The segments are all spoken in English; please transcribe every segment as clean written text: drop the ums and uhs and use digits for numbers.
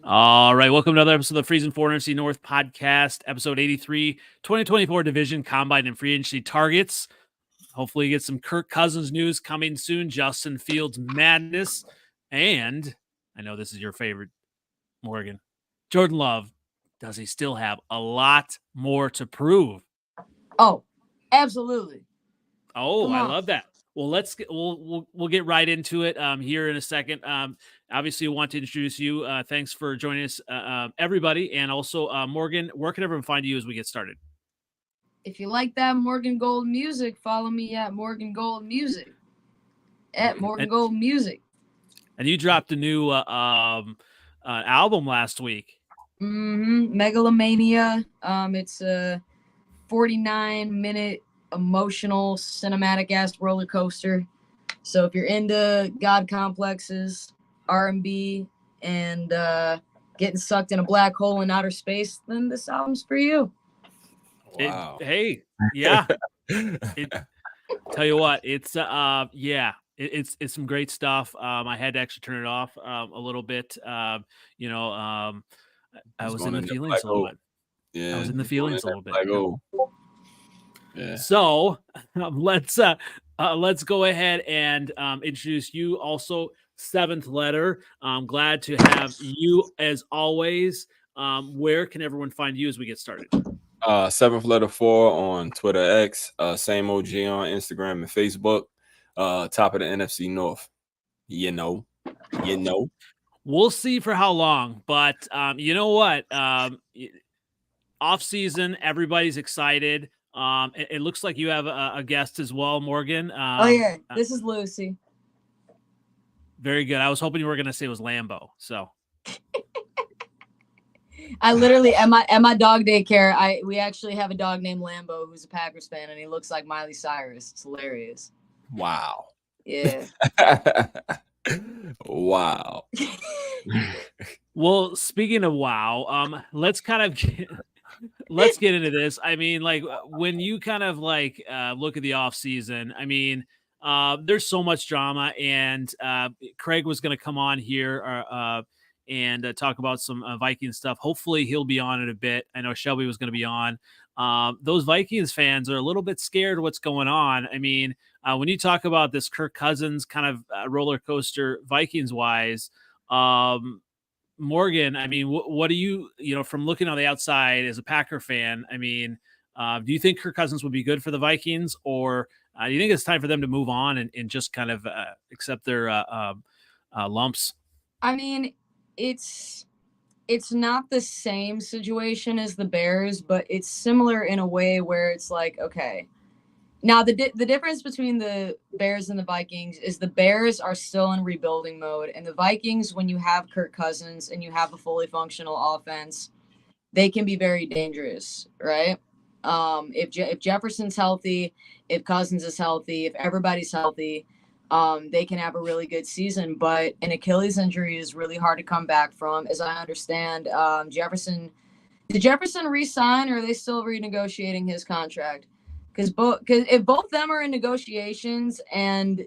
All right, welcome to another episode of the Freezin NFC North Podcast, episode 83, 2024 Division Combine and Free Agency targets. Hopefully, you get some Kirk Cousins news coming soon, Justin Fields madness, and I know this is your favorite, Morgan. Jordan Love, does he still have a lot more to prove? Oh, absolutely. Oh, I love that. Well, we'll get right into it here in a second. Obviously, I want to introduce you. Thanks for joining us, everybody, and also Morgan. Where can everyone find you as we get started? If you like that Morgan Gold music, follow me at Morgan Gold Music. At Morgan Gold Music. And you dropped a new album last week. Megalomania. It's a 49-minute emotional cinematic ass roller coaster. So if you're into God complexes, R&B, and getting sucked in a black hole in outer space, then this album's for you. Wow. Yeah. Tell you what, it's it's some great stuff. I had to actually turn it off a little bit. I was in the feelings a little bit. Yeah, I was in the feelings a little bit. Yeah. So let's go ahead and introduce you. Also, Seventh Letter. I'm glad to have you as always. Where can everyone find you as we get started? Seventh Letter 4 on Twitter X. Same OG on Instagram and Facebook. Top of the NFC North. You know. We'll see for how long, but you know what? Off season, everybody's excited. It looks like you have a guest as well, Morgan. This is Lucy. Very good. I was hoping you were going to say it was Lambo. So I literally at my dog daycare. We actually have a dog named Lambo who's a Packers fan, and he looks like Miley Cyrus. It's hilarious. Wow. Yeah. Wow. Well, speaking of wow, let's get into this. I mean, like when you kind of like look at the off season, I mean, there's so much drama, and Craig was going to come on here and talk about some Viking stuff. Hopefully he'll be on it a bit. I know Shelby was going to be on. Those Vikings fans are a little bit scared of what's going on. I mean, when you talk about this Kirk Cousins kind of roller coaster Vikings wise, Morgan, I mean, what do you from looking on the outside as a Packer fan? I mean, do you think Kirk Cousins would be good for the Vikings, or do you think it's time for them to move on and just kind of accept their lumps? I mean, it's not the same situation as the Bears, but it's similar in a way where it's like, okay, now the difference between the Bears and the Vikings is the Bears are still in rebuilding mode, and the Vikings, when you have Kirk Cousins and you have a fully functional offense, they can be very dangerous, right? If Jefferson's healthy, if Cousins is healthy, if everybody's healthy, they can have a really good season. But an Achilles injury is really hard to come back from, as I understand. Did Jefferson re-sign, or are they still renegotiating his contract? Because if both of them are in negotiations and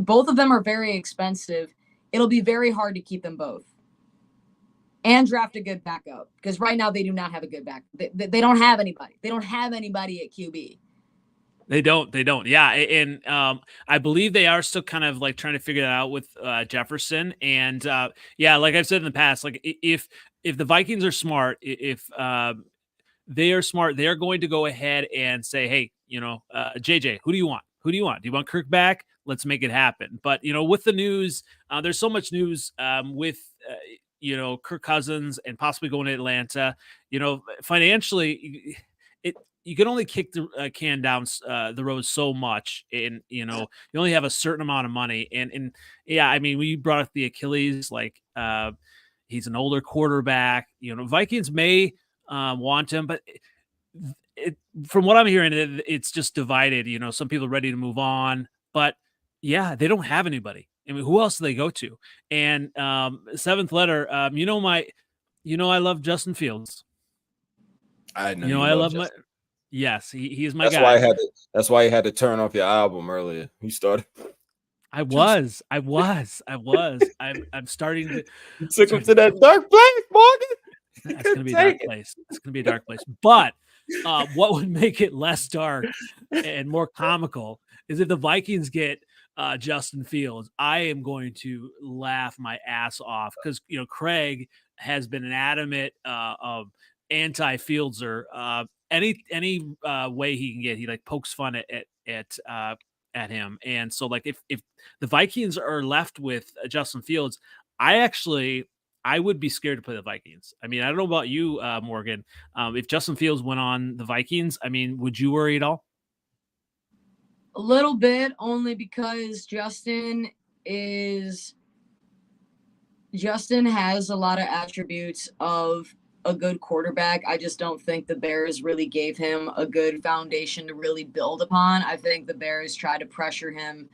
both of them are very expensive, it'll be very hard to keep them both and draft a good backup, because right now they do not have a good back. They don't have anybody. They don't have anybody at QB. They don't. Yeah. And I believe they are still kind of like trying to figure that out with Jefferson. And like I've said in the past, like if the Vikings are smart, if they are smart, they're going to go ahead and say, hey, JJ, who do you want? Do you want Kirk back? Let's make it happen. But, with the news, there's so much news with, Kirk Cousins and possibly going to Atlanta. Financially, you can only kick the can down the road so much, and you only have a certain amount of money. And yeah, I mean, we brought up the Achilles, like he's an older quarterback. Vikings may want him, but from what I'm hearing, it's just divided. Some people are ready to move on, but yeah, they don't have anybody. I mean, who else do they go to? And Seventh Letter, I love Justin Fields. I know. I love Justin. Yes, he is my guy. That's why he had to turn off your album earlier. He started. I was. I'm starting to. You took him to that dark place, Morgan. That's going to be a dark place. It's going to be a dark place. But what would make it less dark and more comical is if the Vikings get Justin Fields. I am going to laugh my ass off because Craig has been an adamant anti-Fieldser. Any way he can get, he like pokes fun at him. And so like if the Vikings are left with Justin Fields, I would be scared to play the Vikings. I mean, I don't know about you, Morgan. If Justin Fields went on the Vikings, I mean, would you worry at all? A little bit, only because Justin has a lot of attributes of a good quarterback. I just don't think the Bears really gave him a good foundation to really build upon. I think the Bears tried to pressure him.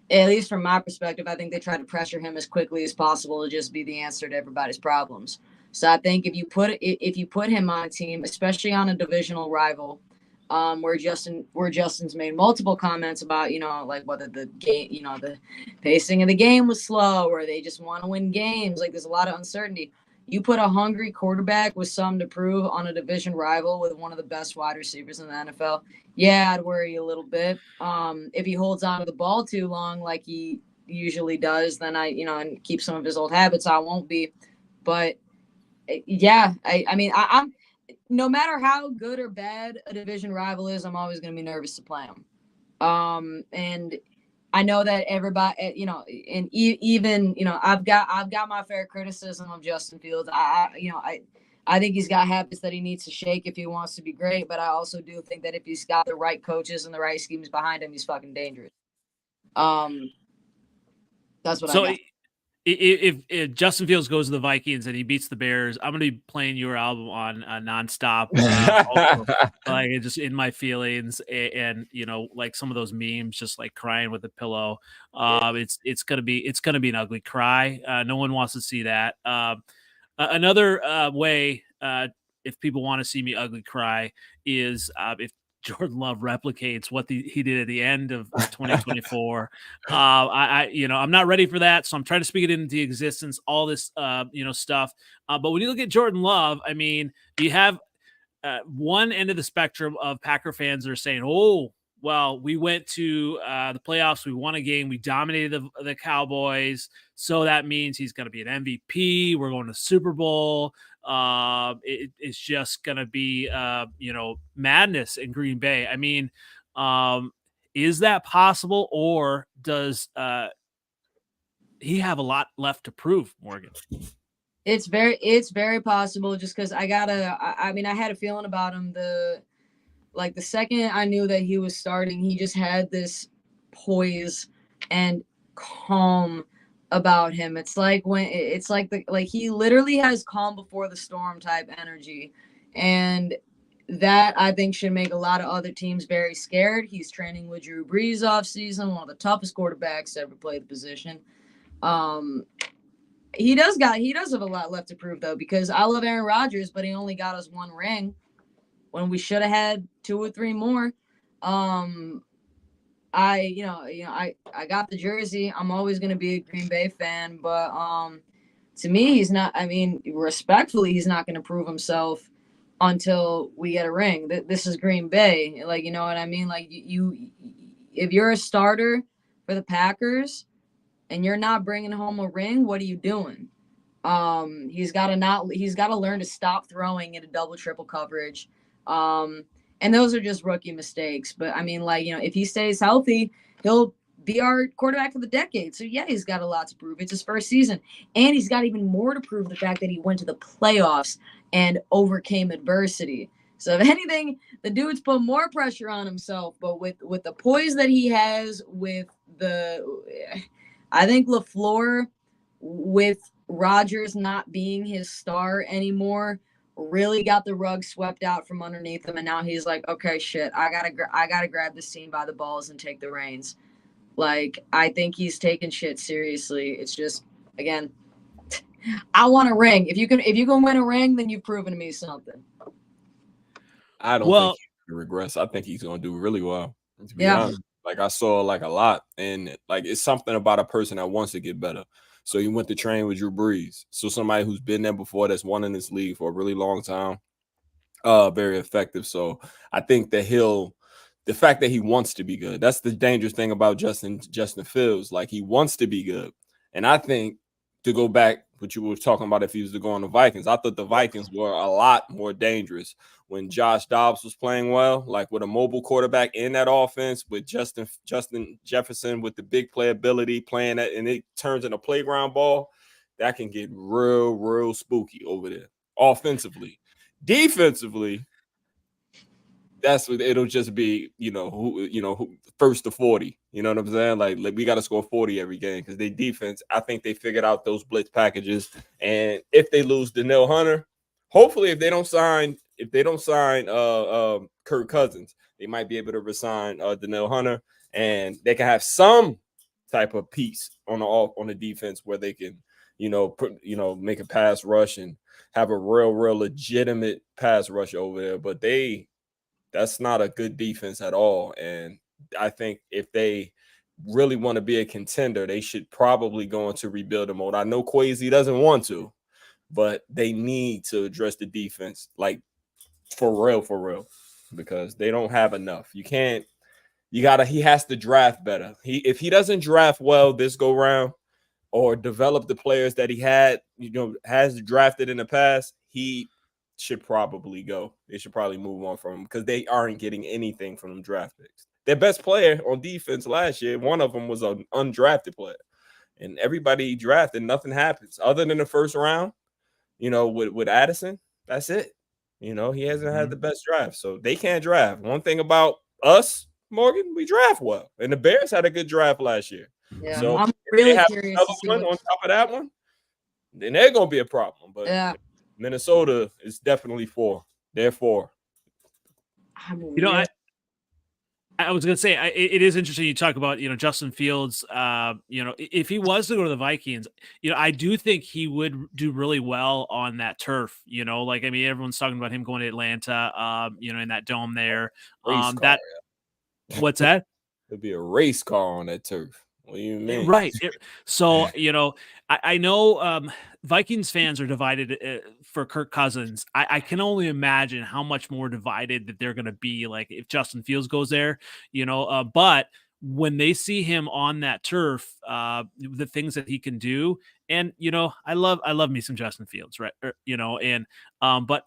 At least from my perspective, I think they tried to pressure him as quickly as possible to just be the answer to everybody's problems. So I think if you put him on a team, especially on a divisional rival, where Justin's made multiple comments about, like whether the game, the pacing of the game was slow or they just want to win games. Like there's a lot of uncertainty. You put a hungry quarterback with something to prove on a division rival with one of the best wide receivers in the NFL. Yeah, I'd worry a little bit. If he holds on to the ball too long, like he usually does, then and keep some of his old habits, I won't be. But yeah, I'm no matter how good or bad a division rival is, I'm always going to be nervous to play him. And I know that everybody, and even, I've got my fair criticism of Justin Fields. I think he's got habits that he needs to shake if he wants to be great. But I also do think that if he's got the right coaches and the right schemes behind him, he's fucking dangerous. That's what I got. If Justin Fields goes to the Vikings and he beats the Bears, I'm going to be playing your album on nonstop, like just in my feelings, and like some of those memes, just like crying with a pillow. It's gonna be an ugly cry. No one wants to see that. Another way, if people want to see me ugly cry, is if Jordan Love replicates what he did at the end of 2024. I'm not ready for that, so I'm trying to speak it into existence. All this, stuff. But when you look at Jordan Love, I mean, you have one end of the spectrum of Packer fans that are saying, "Oh, well, we went to the playoffs, we won a game, we dominated the Cowboys, so that means he's going to be an MVP. We're going to Super Bowl. It's just going to be, madness in Green Bay." I mean, is that possible, or does he have a lot left to prove, Morgan? It's very possible, just because I had a feeling about him. The second I knew that he was starting, he just had this poise and calm about him. It's like he literally has calm before the storm type energy, and that I think should make a lot of other teams very scared. He's training with Drew Brees off season, one of the toughest quarterbacks to ever play the position. He does have a lot left to prove, though, because I love Aaron Rodgers, but he only got us one ring when we should have had 2 or 3 more. I got the jersey. I'm always going to be a Green Bay fan, but to me, he's not. I mean, respectfully, he's not going to prove himself until we get a ring. This is Green Bay, like, you know what I mean? Like, if you're a starter for the Packers and you're not bringing home a ring, what are you doing? He's got to learn to stop throwing into double, triple coverage. And those are just rookie mistakes. But I mean, if he stays healthy, he'll be our quarterback for the decade. So yeah, he's got a lot to prove. It's his first season, and he's got even more to prove, the fact that he went to the playoffs and overcame adversity. So if anything, the dude's put more pressure on himself, but with the poise that he has, I think LaFleur, with Rodgers not being his star anymore, really got the rug swept out from underneath him, and now he's like, okay, shit, I gotta grab this team by the balls and take the reins. Like, I think he's taking shit seriously. It's just, again, I want a ring. If you can win a ring, then you've proven to me something. I don't think he regrets. I think he's gonna do really well. To be honest, Like I saw like a lot, and like it's something about a person that wants to get better. So he went to train with Drew Brees. So somebody who's been there before, that's won in this league for a really long time. Very effective. So I think that the fact that he wants to be good, that's the dangerous thing about Justin Fields. Like he wants to be good. And I think, to go back what you were talking about, if he was to go on the Vikings, I thought the Vikings were a lot more dangerous when Josh Dobbs was playing well, like with a mobile quarterback in that offense, with Justin Jefferson with the big playability playing that, and it turns into playground ball. That can get real spooky over there offensively. Defensively, that's what it'll just be, who first to 40. You know what I'm saying? Like we got to score 40 every game because they defense, I think they figured out those blitz packages. And if they lose Danielle Hunter, hopefully if they don't sign Kirk Cousins, they might be able to resign Danielle Hunter, and they can have some type of piece on the defense where they can, make a pass rush and have a real legitimate pass rush over there. But that's not a good defense at all. And I think if they really want to be a contender, they should probably go into rebuilding mode. I know Kwesi doesn't want to, but they need to address the defense, like for real, because they don't have enough. He has to draft better. If he doesn't draft well this go round or develop the players that he has drafted in the past, he should probably go. They should probably move on from him because they aren't getting anything from them draft picks. Their best player on defense last year, one of them was an undrafted player, and everybody drafted, nothing happens other than the first round. With Addison, that's it. He hasn't had the best draft, so they can't draft. One thing about us, Morgan, we draft well, and the Bears had a good draft last year. Yeah, so I'm really curious to see one on top of that one, then they're gonna be a problem. But yeah. Minnesota is definitely 4. They're 4. I was going to say, it is interesting you talk about, Justin Fields, if he was to go to the Vikings, I do think he would do really well on that turf, everyone's talking about him going to Atlanta, in that dome there. What's that? It'd be a race car on that turf. What do you mean? Right. So, I know Vikings fans are divided for Kirk Cousins. I can only imagine how much more divided that they're going to be, like if Justin Fields goes there, but when they see him on that turf, the things that he can do, and, I love me some Justin Fields, right. But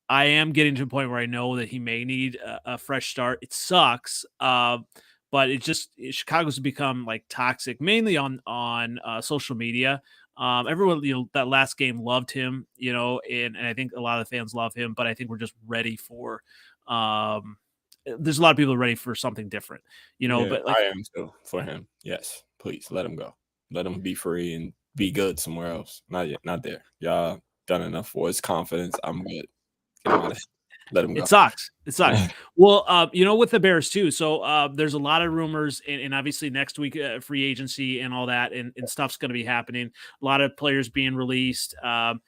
I am getting to a point where I know that he may need a fresh start. It sucks. But Chicago's become like toxic, mainly on social media. Everyone, that last game loved him, and I think a lot of the fans love him, but I think we're just ready for, there's a lot of people ready for something different, but I am too for him. Yes, please let him go. Let him be free and be good somewhere else. Not yet, not there. Y'all done enough for his confidence. I'm good. Get him out of here. Let him go. It sucks. Well, with the Bears too. So there's a lot of rumors, and obviously next week free agency and all that, and stuff's going to be happening. A lot of players being released, and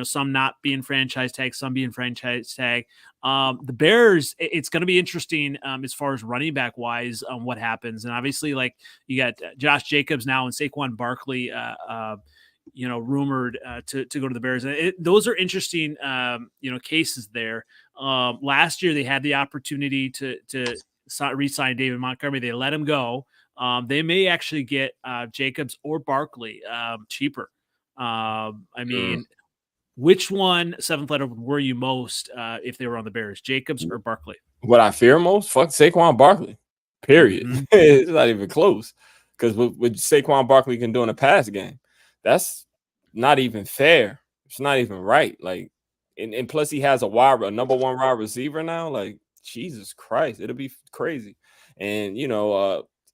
some not being franchise tag, some being franchise tag. The Bears, it's going to be interesting as far as running back wise what happens, and obviously like you got Josh Jacobs now and Saquon Barkley. Rumored to go to the Bears. And those are interesting, cases there. Last year they had the opportunity to re-sign David Montgomery. They let him go. They may actually get Jacobs or Barkley cheaper. Which one, seventh letter, would worry you most if they were on the Bears, Jacobs or Barkley? What I fear most? Fuck Saquon Barkley. Period. Mm-hmm. It's not even close. Because what Saquon Barkley can do in a pass game, that's not even fair. It's not even right. Like, and plus he has a number 1 wide receiver now. Like, Jesus Christ, it'll be crazy. And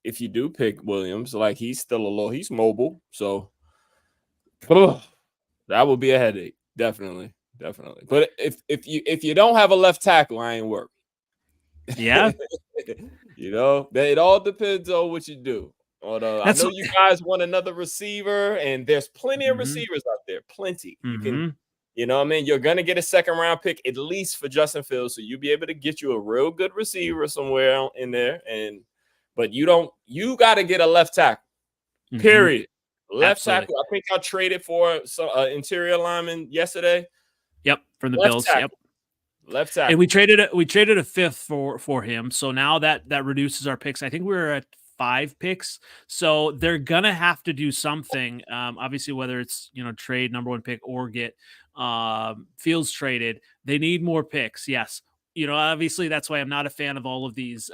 if you do pick Williams, like he's mobile, so that would be a headache. Definitely. But if you don't have a left tackle, I ain't worried. Yeah, it all depends on what you do. Although I know you guys want another receiver, and there's plenty of receivers out there. Plenty. You can, you're gonna get a 2nd round pick at least for Justin Fields, so you'll be able to get you a real good receiver somewhere in there. And but you got to get a left tackle. Period. Left tackle. I think I traded for some interior lineman yesterday. Yep, from the Bills. Tackle. Yep. Left tackle. And we traded a fifth for him. So now that reduces our picks. I think we're at 5 picks. So they're gonna have to do something. Obviously, whether it's trade number 1 pick or get Fields traded, they need more picks. Yes. Obviously that's why I'm not a fan of all of these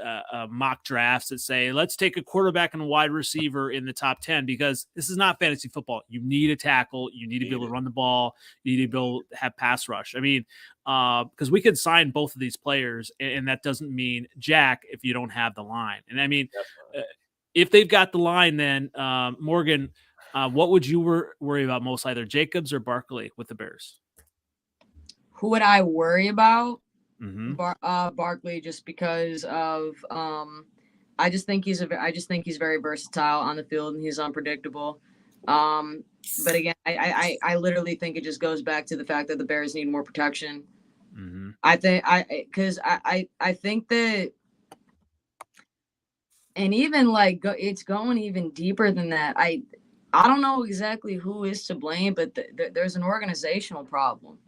mock drafts that say, let's take a quarterback and a wide receiver in the top 10, because this is not fantasy football. You need a tackle. You need to be able to run the ball. You need to be able to have pass rush. I mean, because we could sign both of these players, and that doesn't mean jack if you don't have the line. And I mean, if they've got the line, then Morgan, what would you worry about most, either Jacobs or Barkley with the Bears? Who would I worry about? Mm-hmm. Barkley, just because of I just think he's very versatile on the field, and he's unpredictable. But again, I literally think it just goes back to the fact that the Bears need more protection. Mm-hmm. I think that, and even it's going even deeper than that. I don't know exactly who is to blame, but there's an organizational problem.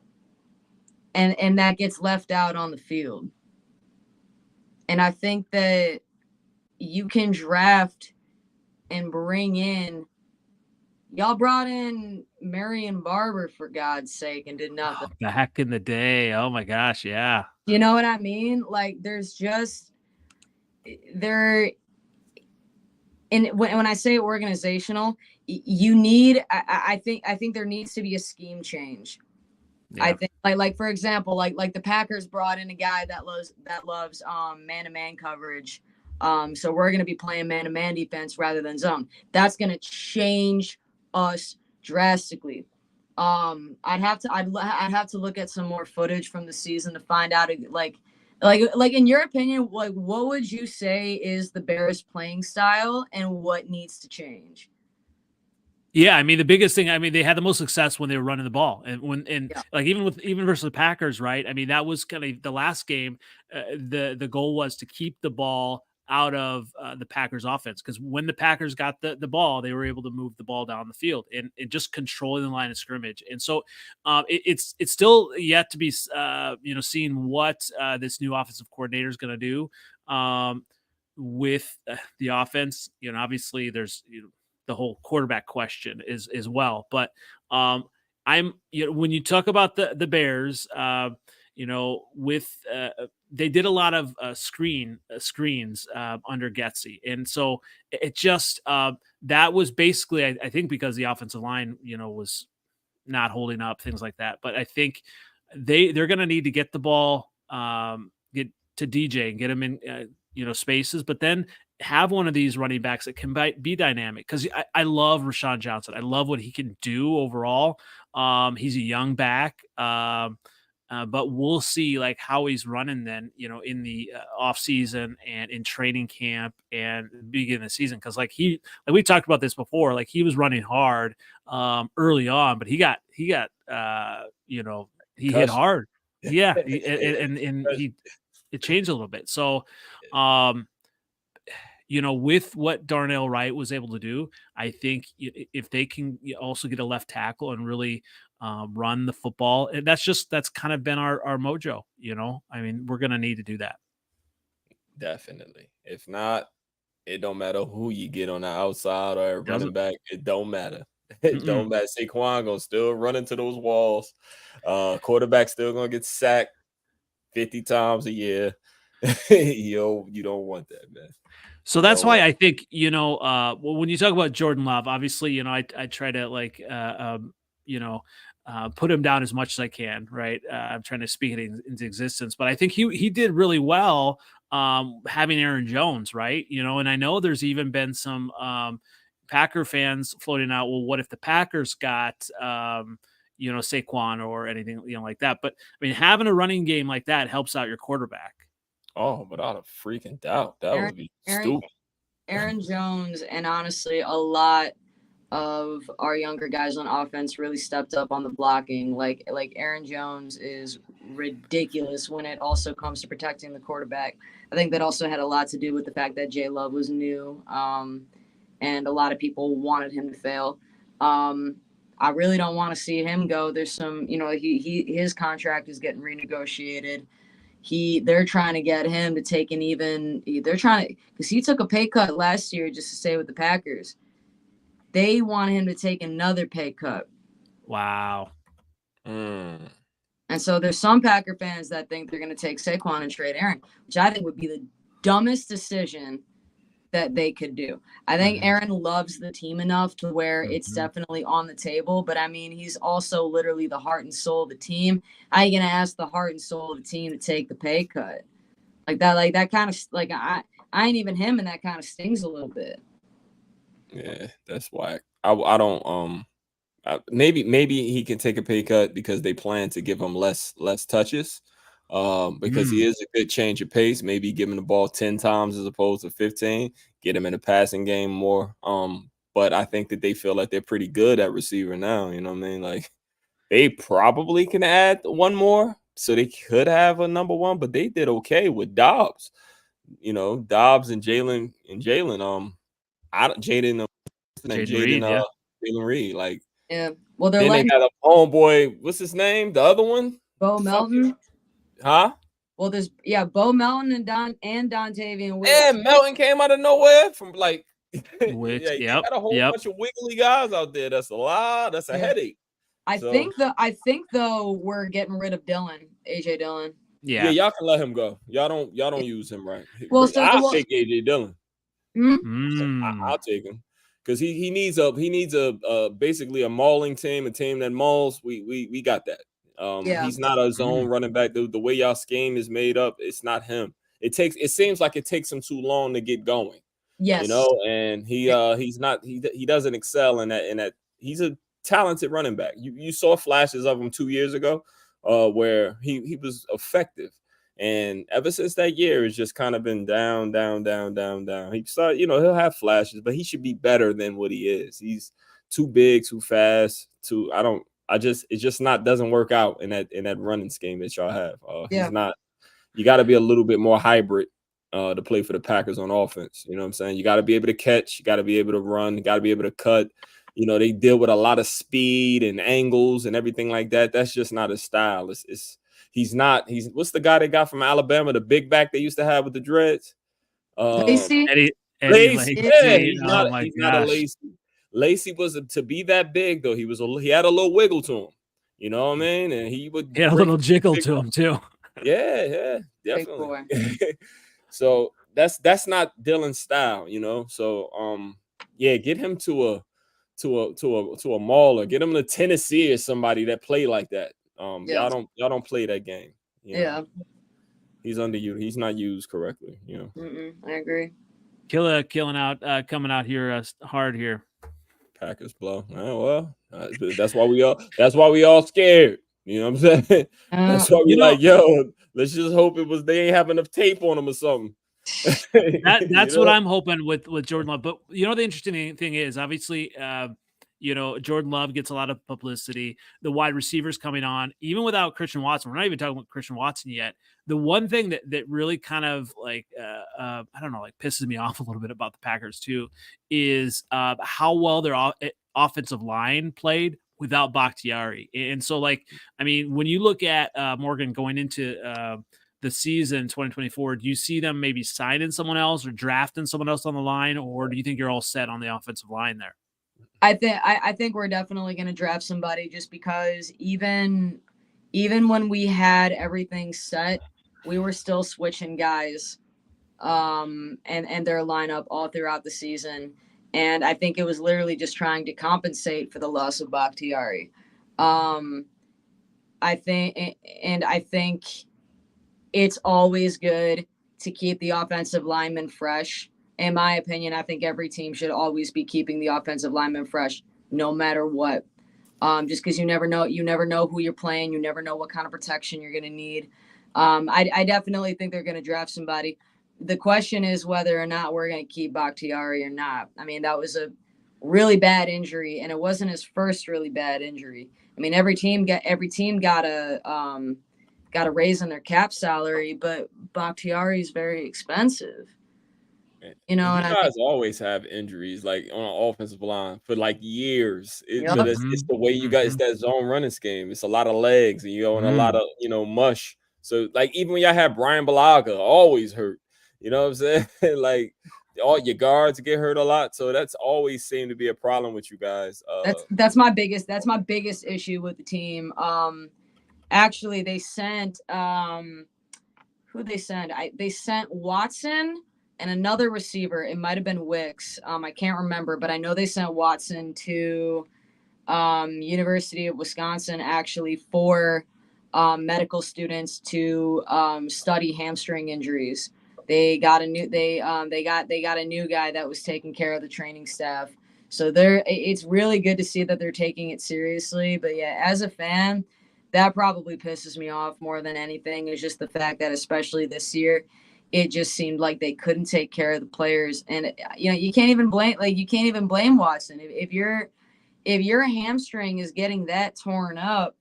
And that gets left out on the field. And I think that you can draft and bring in. Y'all brought in Marion Barber, for God's sake, and did nothing. Back in the day. Oh my gosh, yeah. You know what I mean? Like, there's just there. And when I say organizational, you need. I think there needs to be a scheme change. Yeah. I think like for example, like the Packers brought in a guy that loves man-to-man coverage. So we're going to be playing man-to-man defense rather than zone. That's going to change us drastically. I'd have to look at some more footage from the season to find out like in your opinion, like what would you say is the Bears playing style and what needs to change? Yeah, I mean the biggest thing. I mean they had the most success when they were running the ball, and like even versus the Packers, right? I mean that was kind of the last game. The goal was to keep the ball out of the Packers offense, because when the Packers got the ball, they were able to move the ball down the field and just controlling the line of scrimmage. And so it's still yet to be seen what this new offensive coordinator is going to do with the offense. Obviously there's the whole quarterback question is as well. But I'm when you talk about the Bears, with they did a lot of screens under Getsy, and so it just that was basically I think because the offensive line was not holding up, things like that. But I think they're going to need to get the ball, get to DJ and get him in spaces, but then have one of these running backs that can be dynamic, because I love Rashawn Johnson. I love what he can do overall. He's a young back, but we'll see like how he's running then, in the off season and in training camp and beginning of the season. Cause we talked about this before, like he was running hard early on, but he hit hard. Yeah. It changed a little bit. So, with what Darnell Wright was able to do, I think if they can also get a left tackle and really run the football, and that's kind of been our mojo. I mean, we're going to need to do that. Definitely. If not, it don't matter who you get on the outside or running back. It don't matter. It don't matter. Saquon gonna still run into those walls. Quarterback still gonna get sacked 50 times a year. You don't want that, man. So that's why I think, when you talk about Jordan Love, obviously, I try to put him down as much as I can, right? I'm trying to speak it into existence, but I think he did really well having Aaron Jones, right? And I know there's even been some Packer fans floating out, well, what if the Packers got, Saquon or anything, like that? But I mean, having a running game like that helps out your quarterback. Oh, without a freaking doubt. That would be stupid. Aaron Jones, and honestly, a lot of our younger guys on offense really stepped up on the blocking. Like Aaron Jones is ridiculous when it also comes to protecting the quarterback. I think that also had a lot to do with the fact that J Love was new, and a lot of people wanted him to fail. I really don't want to see him go. There's some, his contract is getting renegotiated. They're trying to get him to take because he took a pay cut last year just to stay with the Packers. They want him to take another pay cut. Wow. And so there's some Packer fans that think they're going to take Saquon and trade Aaron, which I think would be the dumbest decision that they could do. I think Aaron loves the team enough to where it's definitely on the table, but I mean, he's also literally the heart and soul of the team. How are you going to ask the heart and soul of the team to take the pay cut? Like that kind of, like, I ain't even him, and that kind of stings a little bit. Yeah, that's whack. I don't maybe he can take a pay cut because they plan to give him less touches. Because he is a good change of pace. Maybe give him the ball 10 times as opposed to 15, get him in the passing game more. But I think that they feel like they're pretty good at receiver now. You know what I mean? Like, they probably can add one more, so they could have a number one, but they did okay with Dobbs. Dobbs and Jalen Reed. Like, yeah. Well, then they got a homeboy. What's his name? The other one? Bo Melton. Huh? Well, there's Bo Melton and Dontavian Wicks. Yeah, Melton came out of nowhere from like Wicks. You got a whole bunch of wiggly guys out there. That's a lot. That's a headache. I think though we're getting rid of AJ Dillon. Yeah, y'all can let him go. Y'all don't use him right. Well, I'll take AJ Dillon. I'll take him because he needs a basically a mauling team, a team that mauls. We got that. He's not a zone running back. The way y'all scheme is made up, it's not him. It seems like it takes him too long to get going. Yes. And he doesn't excel in that. He's a talented running back. You saw flashes of him 2 years ago, where he was effective. And ever since that year, it's just kind of been down. He started, he'll have flashes, but he should be better than what he is. He's too big, too fast, it just doesn't work out in that running scheme that y'all have. He's not. You got to be a little bit more hybrid to play for the Packers on offense. You know what I'm saying? You got to be able to catch. You got to be able to run. You got to be able to cut. They deal with a lot of speed and angles and everything like that. That's just not his style. He's what's the guy they got from Alabama, the big back they used to have with the dreads? Lacey. Lacey. Yeah, he's not a Lacey. Lacey was to be that big though. He had a little wiggle to him. You know what I mean? And he had a little jiggle to him too. Yeah, definitely. So that's not Dylan's style, So get him to a mauler. Get him to Tennessee or somebody that play like that. Y'all don't play that game. He's underused. He's not used correctly. I agree. Killing out, coming out here hard here. Packers blow. That's why we all scared. You know what I'm saying? That's why we let's just hope they ain't have enough tape on them or something. That's what I'm hoping with Jordan Love. But the interesting thing is, obviously, Jordan Love gets a lot of publicity. The wide receivers coming on, even without Christian Watson. We're not even talking about Christian Watson yet. The one thing that really kind of pisses me off a little bit about the Packers too is how well their offensive line played without Bakhtiari. And so, when you look at Morgan going into the season 2024, do you see them maybe signing someone else or drafting someone else on the line, or do you think you're all set on the offensive line there? I think we're definitely going to draft somebody, just because even when we had everything set, we were still switching guys and their lineup all throughout the season. And I think it was literally just trying to compensate for the loss of Bakhtiari. I think it's always good to keep the offensive linemen fresh. In my opinion, I think every team should always be keeping the offensive linemen fresh, no matter what. Just because you never know who you're playing. You never know what kind of protection you're going to need. I definitely think they're going to draft somebody. The question is whether or not we're going to keep Bakhtiari or not. I mean, that was a really bad injury, and it wasn't his first really bad injury. I mean, every team got a got a raise in their cap salary, but Bakhtiari is very expensive. You know, you guys always have injuries like on an offensive line for like years. But it's the way you guys that zone running scheme. It's a lot of legs and you go in a lot of mush. So like even when y'all have Brian Balaga always hurt, you know what I'm saying? Like all your guards get hurt a lot. So that's always seemed to be a problem with you guys. That's my biggest issue with the team. Actually they sent they sent Watson and another receiver. It might have been Wicks. I can't remember, but I know they sent Watson to University of Wisconsin actually for medical students to study hamstring injuries. They got a new they got a new guy that was taking care of the training staff. So it's really good to see that they're taking it seriously. But yeah, as a fan, that probably pisses me off more than anything. Is just the fact that especially this year, it just seemed like they couldn't take care of the players. And you can't even blame Watson if your hamstring is getting that torn up.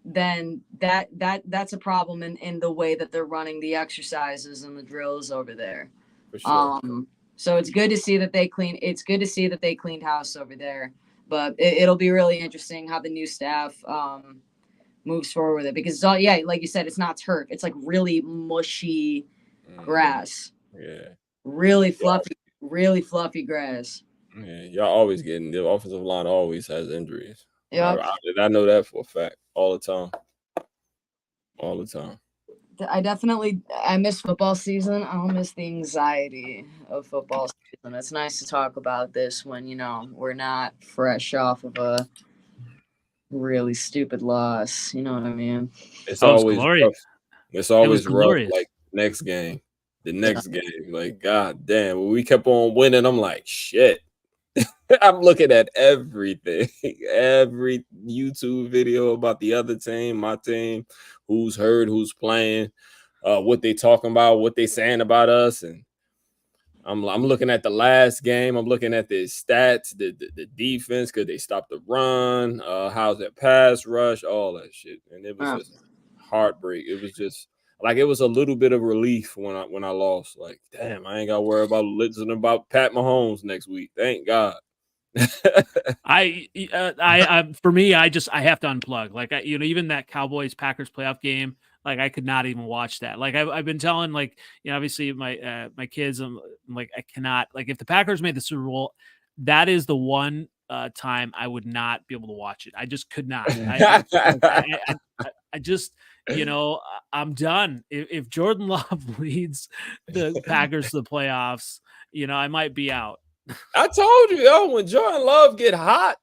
Then that's a problem in the way that they're running the exercises and the drills over there. For sure. So it's good to see that they cleaned house over there. But it'll be really interesting how the new staff moves forward with it, because like you said, it's not turf. It's like really mushy grass. Yeah. Really fluffy grass. Yeah, y'all always getting the offensive line always has injuries. Yeah, I know that for a fact all the time. All the time. I miss football season. I don't miss the anxiety of football season. It's nice to talk about this when we're not fresh off of a really stupid loss. You know what I mean? It's always glorious. Rough. It's always rough. Glorious. Like the next game. Like, god damn, when we kept on winning, I'm like, shit. I'm looking at everything, every YouTube video about the other team, my team, who's hurt, who's playing, what they talking about, what they saying about us, and I'm looking at the last game. I'm looking at the stats, the defense, could they stop the run? How's that pass rush? All that shit, and it was just heartbreak. It was just like it was a little bit of relief when I lost. Like, damn, I ain't got to worry about listening about Pat Mahomes next week. Thank God. For me, I have to unplug. Like, even that Cowboys Packers playoff game, like I could not even watch that. Like I've been telling, like, obviously my kids, I'm like, I cannot, like, if the Packers made the Super Bowl, that is the one time I would not be able to watch it. I just could not. I just, I'm done. If Jordan Love leads the Packers to the playoffs, I might be out. I told you, when Jordan Love get hot,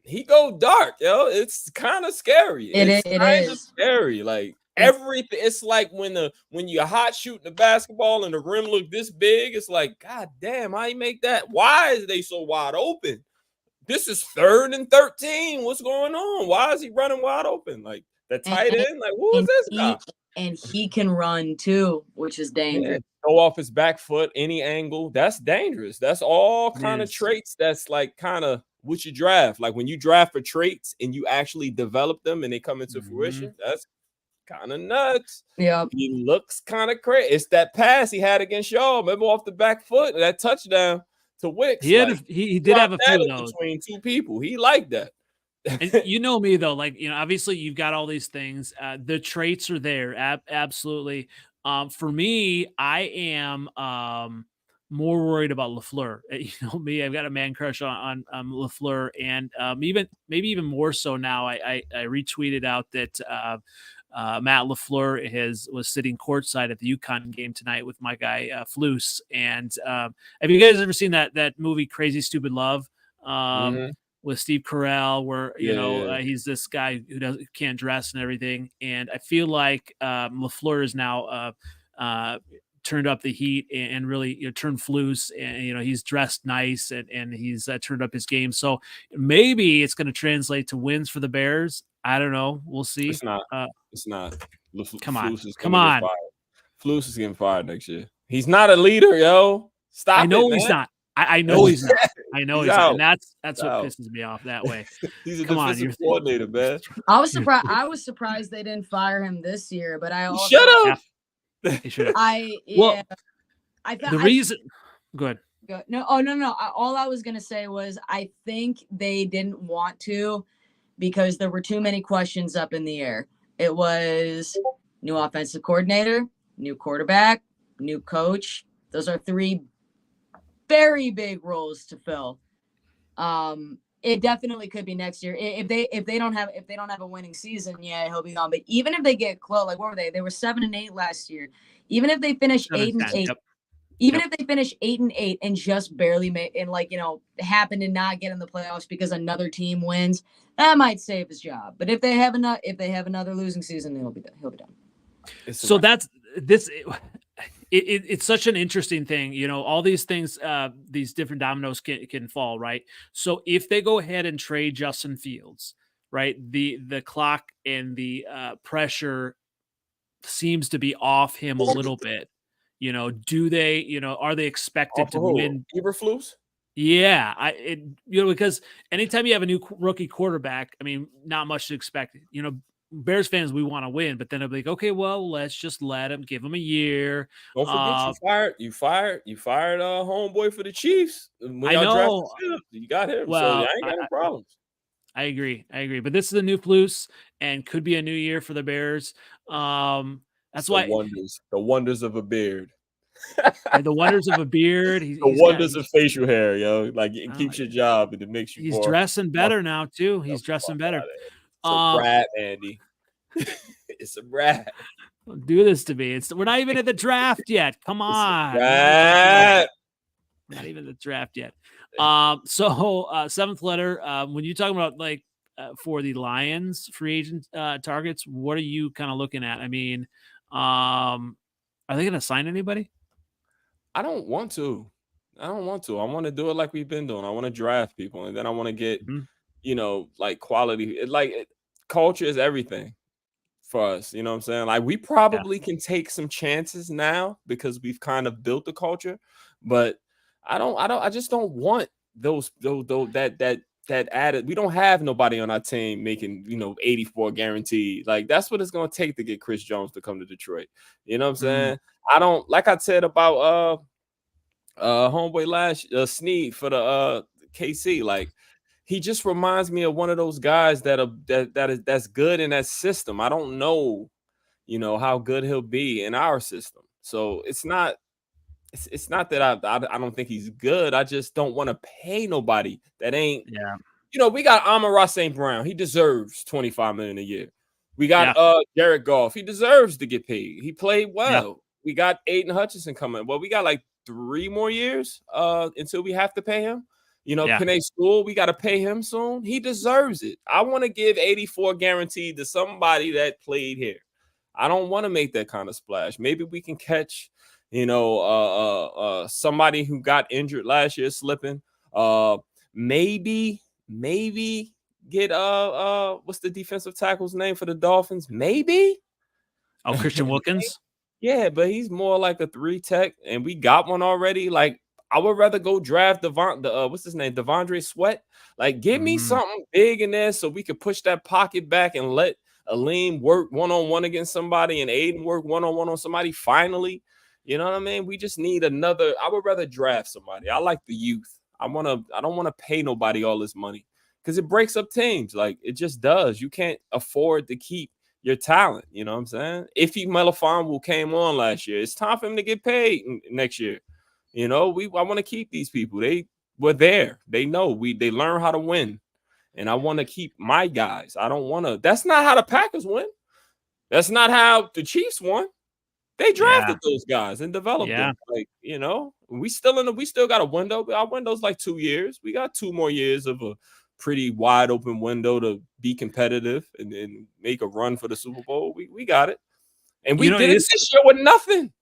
he go dark, It's kind of scary. It's kind of scary. Like everything. It's like when you're hot shooting the basketball and the rim look this big. It's like, god damn, how you make that? Why is they so wide open? This is 3rd and 13. What's going on? Why is he running wide open? Like the tight end. Like, who is this guy? And he can run too, which is dangerous. Go off his back foot, any angle. That's dangerous. That's all kind of traits. That's like kind of what you draft. Like when you draft for traits and you actually develop them and they come into fruition, that's kind of nuts. Yeah. He looks kind of crazy. It's that pass he had against y'all. Remember off the back foot, that touchdown to Wicks. He did have a few of those between two people. He liked that. And you know me though, like, obviously you've got all these things. The traits are there. Absolutely. For me, I am more worried about LaFleur. Me, I've got a man crush on LaFleur, and maybe even more so now. I retweeted out that Matt LaFleur was sitting courtside at the UConn game tonight with my guy Flus. And have you guys ever seen that movie Crazy Stupid Love? With Steve Carell, where he's this guy who can't dress and everything, and I feel like LaFleur is now turned up the heat and really turned Flus, and he's dressed nice and he's turned up his game. So maybe it's going to translate to wins for the Bears. I don't know. We'll see. It's not. It's not. Come on. Flus is getting fired next year. He's not a leader, yo. Stop. I know he's not. I know he's not. I know he's not. And that's what out. pisses me off that way. He's a Come on, defensive coordinator, man. I was surprised they didn't fire him this year, but I also Shut up. He should have. I the reason. Good. No. All I was gonna say was I think they didn't want to because there were too many questions up in the air. It was new offensive coordinator, new quarterback, new coach. Those are 3 very big roles to fill. It definitely could be next year. If they don't have a winning season, yeah, he'll be gone. But even if they get close, like what were they? They were 7-8 last year. Even if they finish 8-8, even if they finish 8-8 and just barely make and happen to not get in the playoffs because another team wins, that might save his job. But if they have another losing season, he'll be done. So that's this. It's such an interesting thing, all these things, these different dominoes can fall, right? So if they go ahead and trade Justin Fields, right, the clock and the pressure seems to be off him a little bit. Do they, are they expected to win? Eberflus? Yeah, because anytime you have a new rookie quarterback, I mean, not much to expect. Bears fans, we want to win, but then I'll be like, okay, well, let's just give him a year. Don't forget you fired homeboy for the Chiefs. I know you got him. Well, so I ain't got no problems. I agree. But this is a new Flus and could be a new year for the Bears. That's why the wonders of a beard. The wonders of a beard. The wonders of facial hair, yo. Like it keeps your job and it makes you. He's dressing better now too. He's dressing better. It's a rat, Andy. It's a rat. Don't do this to me. We're not even at the draft yet. Come on. Rat. We're not even at the draft yet. So 7th letter. When you're talking about for the Lions free agent targets, what are you kind of looking at? I mean, are they going to sign anybody? I don't want to. I want to do it like we've been doing. I want to draft people, and then I want to get, quality. Culture is everything for us. You know what I'm saying? Like we probably can take some chances now because we've kind of built the culture, but I just don't want that added. We don't have nobody on our team making 84 guaranteed. Like that's what it's gonna take to get Chris Jones to come to Detroit. You know what I'm saying? I don't, like I said about homeboy last Snead for the KC. Like he just reminds me of one of those guys that's good in that system. I don't know, how good he'll be in our system. So it's not that I don't think he's good. I just don't want to pay nobody that ain't. Yeah. We got Amon-Ra St. Brown. He deserves $25 million a year. We got Jared Goff. He deserves to get paid. He played well. Yeah. We got Aiden Hutchinson coming. Well, we got like 3 more years until we have to pay him. Penei Sewell, we got to pay him soon. He deserves it. I want to give 84 guaranteed to somebody that played here. I don't want to make that kind of splash. Maybe we can catch, somebody who got injured last year slipping. Maybe get what's the defensive tackle's name for the Dolphins? Maybe. Oh, Christian Wilkins. Yeah, but he's more like a 3 tech, and we got one already. Like I would rather go draft what's his name, Devondre Sweat. Like give me something big in there so we could push that pocket back and let Aleem work one-on-one against somebody and Aiden work one-on-one on somebody. Finally, you know what I mean? We just need another. I would rather draft somebody. I like the youth. I don't want to pay nobody all this money because it breaks up teams. Like it just does. You can't afford to keep your talent. You know what I'm saying? Ify Melifonwu came on last year. It's time for him to get paid next year. I want to keep these people. They were there. They know they learn how to win. And I want to keep my guys. I don't want to. That's not how the Packers win. That's not how the Chiefs won. They drafted those guys and developed them. Like, we still got a window. Our window's like 2 years. We got 2 more years of a pretty wide open window to be competitive and make a run for the Super Bowl. We got it. And we did it this year with nothing.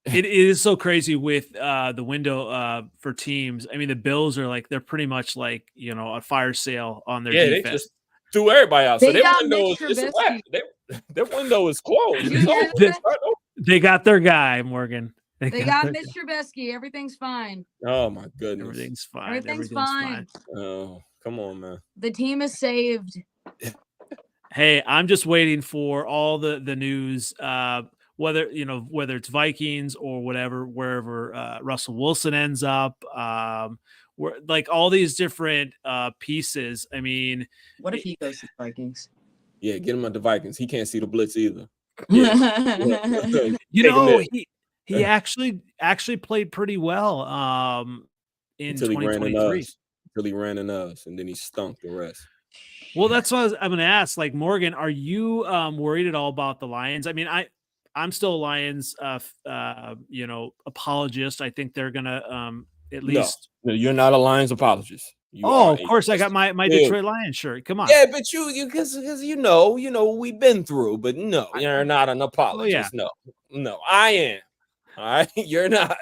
It is so crazy with the window for teams. I mean, the Bills are they're pretty much like, a fire sale on their defense. They just threw everybody out. So their window is closed. They got their guy, Morgan. They got Mitch Trubisky. Everything's fine. Oh my goodness. Everything's fine. Everything's fine. Oh, come on, man. The team is saved. Hey, I'm just waiting for all the news, whether it's Vikings or wherever Russell Wilson ends up, where like all these different pieces. I mean, what if he goes to the Vikings? Yeah, get him at the Vikings. He can't see the blitz either. Yeah. He actually played pretty well in 2023. Until he ran in us, and then he stunk the rest. Well, that's what I'm going to ask. Like, Morgan, are you worried at all about the Lions? I mean, I'm still a Lions, apologist. I think they're going to at least. No, you're not a Lions apologist. Of course, I got my Detroit Lions shirt. Come on. Yeah, but you because we've been through. But no, you're not an apologist. Oh, yeah. No, I am. All right, you're not.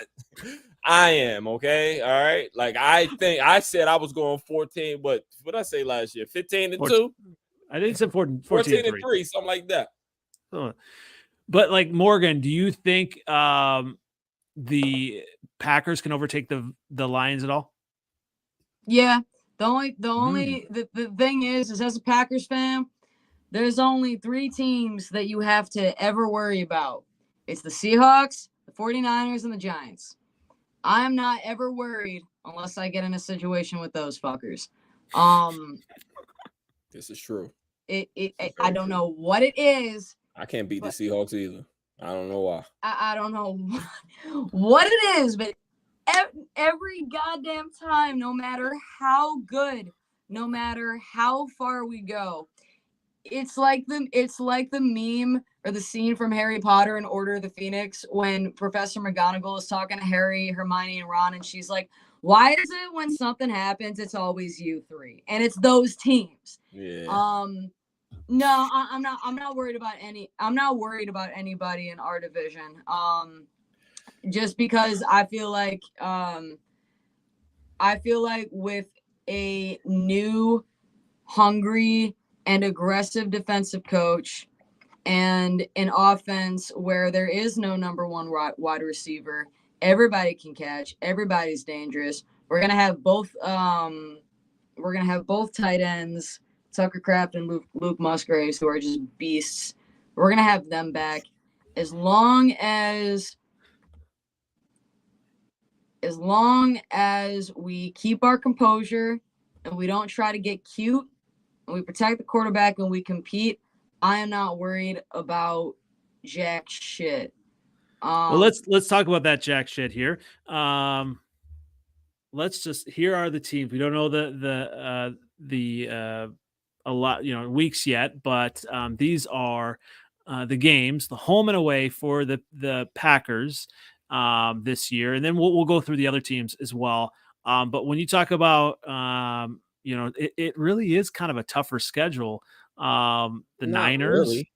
I am, okay? All right. Like, I think I said I was going 14, but what did I say last year? 15-2? I think it's 14 and 3, something like that. But like, Morgan, do you think the Packers can overtake the Lions at all? Yeah. The thing is as a Packers fan, there's only 3 teams that you have to ever worry about. It's the Seahawks, the 49ers, and the Giants. I'm not ever worried unless I get in a situation with those fuckers. This is true. I don't know what it is. I can't beat the Seahawks either. I don't know why. I don't know what it is, but every goddamn time, no matter how good, no matter how far we go, it's like the meme or the scene from Harry Potter and Order of the Phoenix when Professor McGonagall is talking to Harry, Hermione, and Ron, and she's like, "Why is it when something happens, it's always you 3?" And it's those teams. Yeah. No, I'm not worried about I'm not worried about anybody in our division. Just because I feel like with a new, hungry, and aggressive defensive coach and an offense where there is no number 1 wide receiver, everybody can catch, everybody's dangerous. We're gonna have both tight ends, Tucker Kraft and Luke Musgraves, who are just beasts. We're gonna have them back as long as we keep our composure and we don't try to get cute and we protect the quarterback and we compete. I am not worried about jack shit. Well, let's talk about that jack shit here. Here are the teams. We don't know the a lot, weeks yet, but these are the games, the home and away for the Packers this year, and then we'll go through the other teams as well. But when you talk about it really is kind of a tougher schedule. The Niners. Really.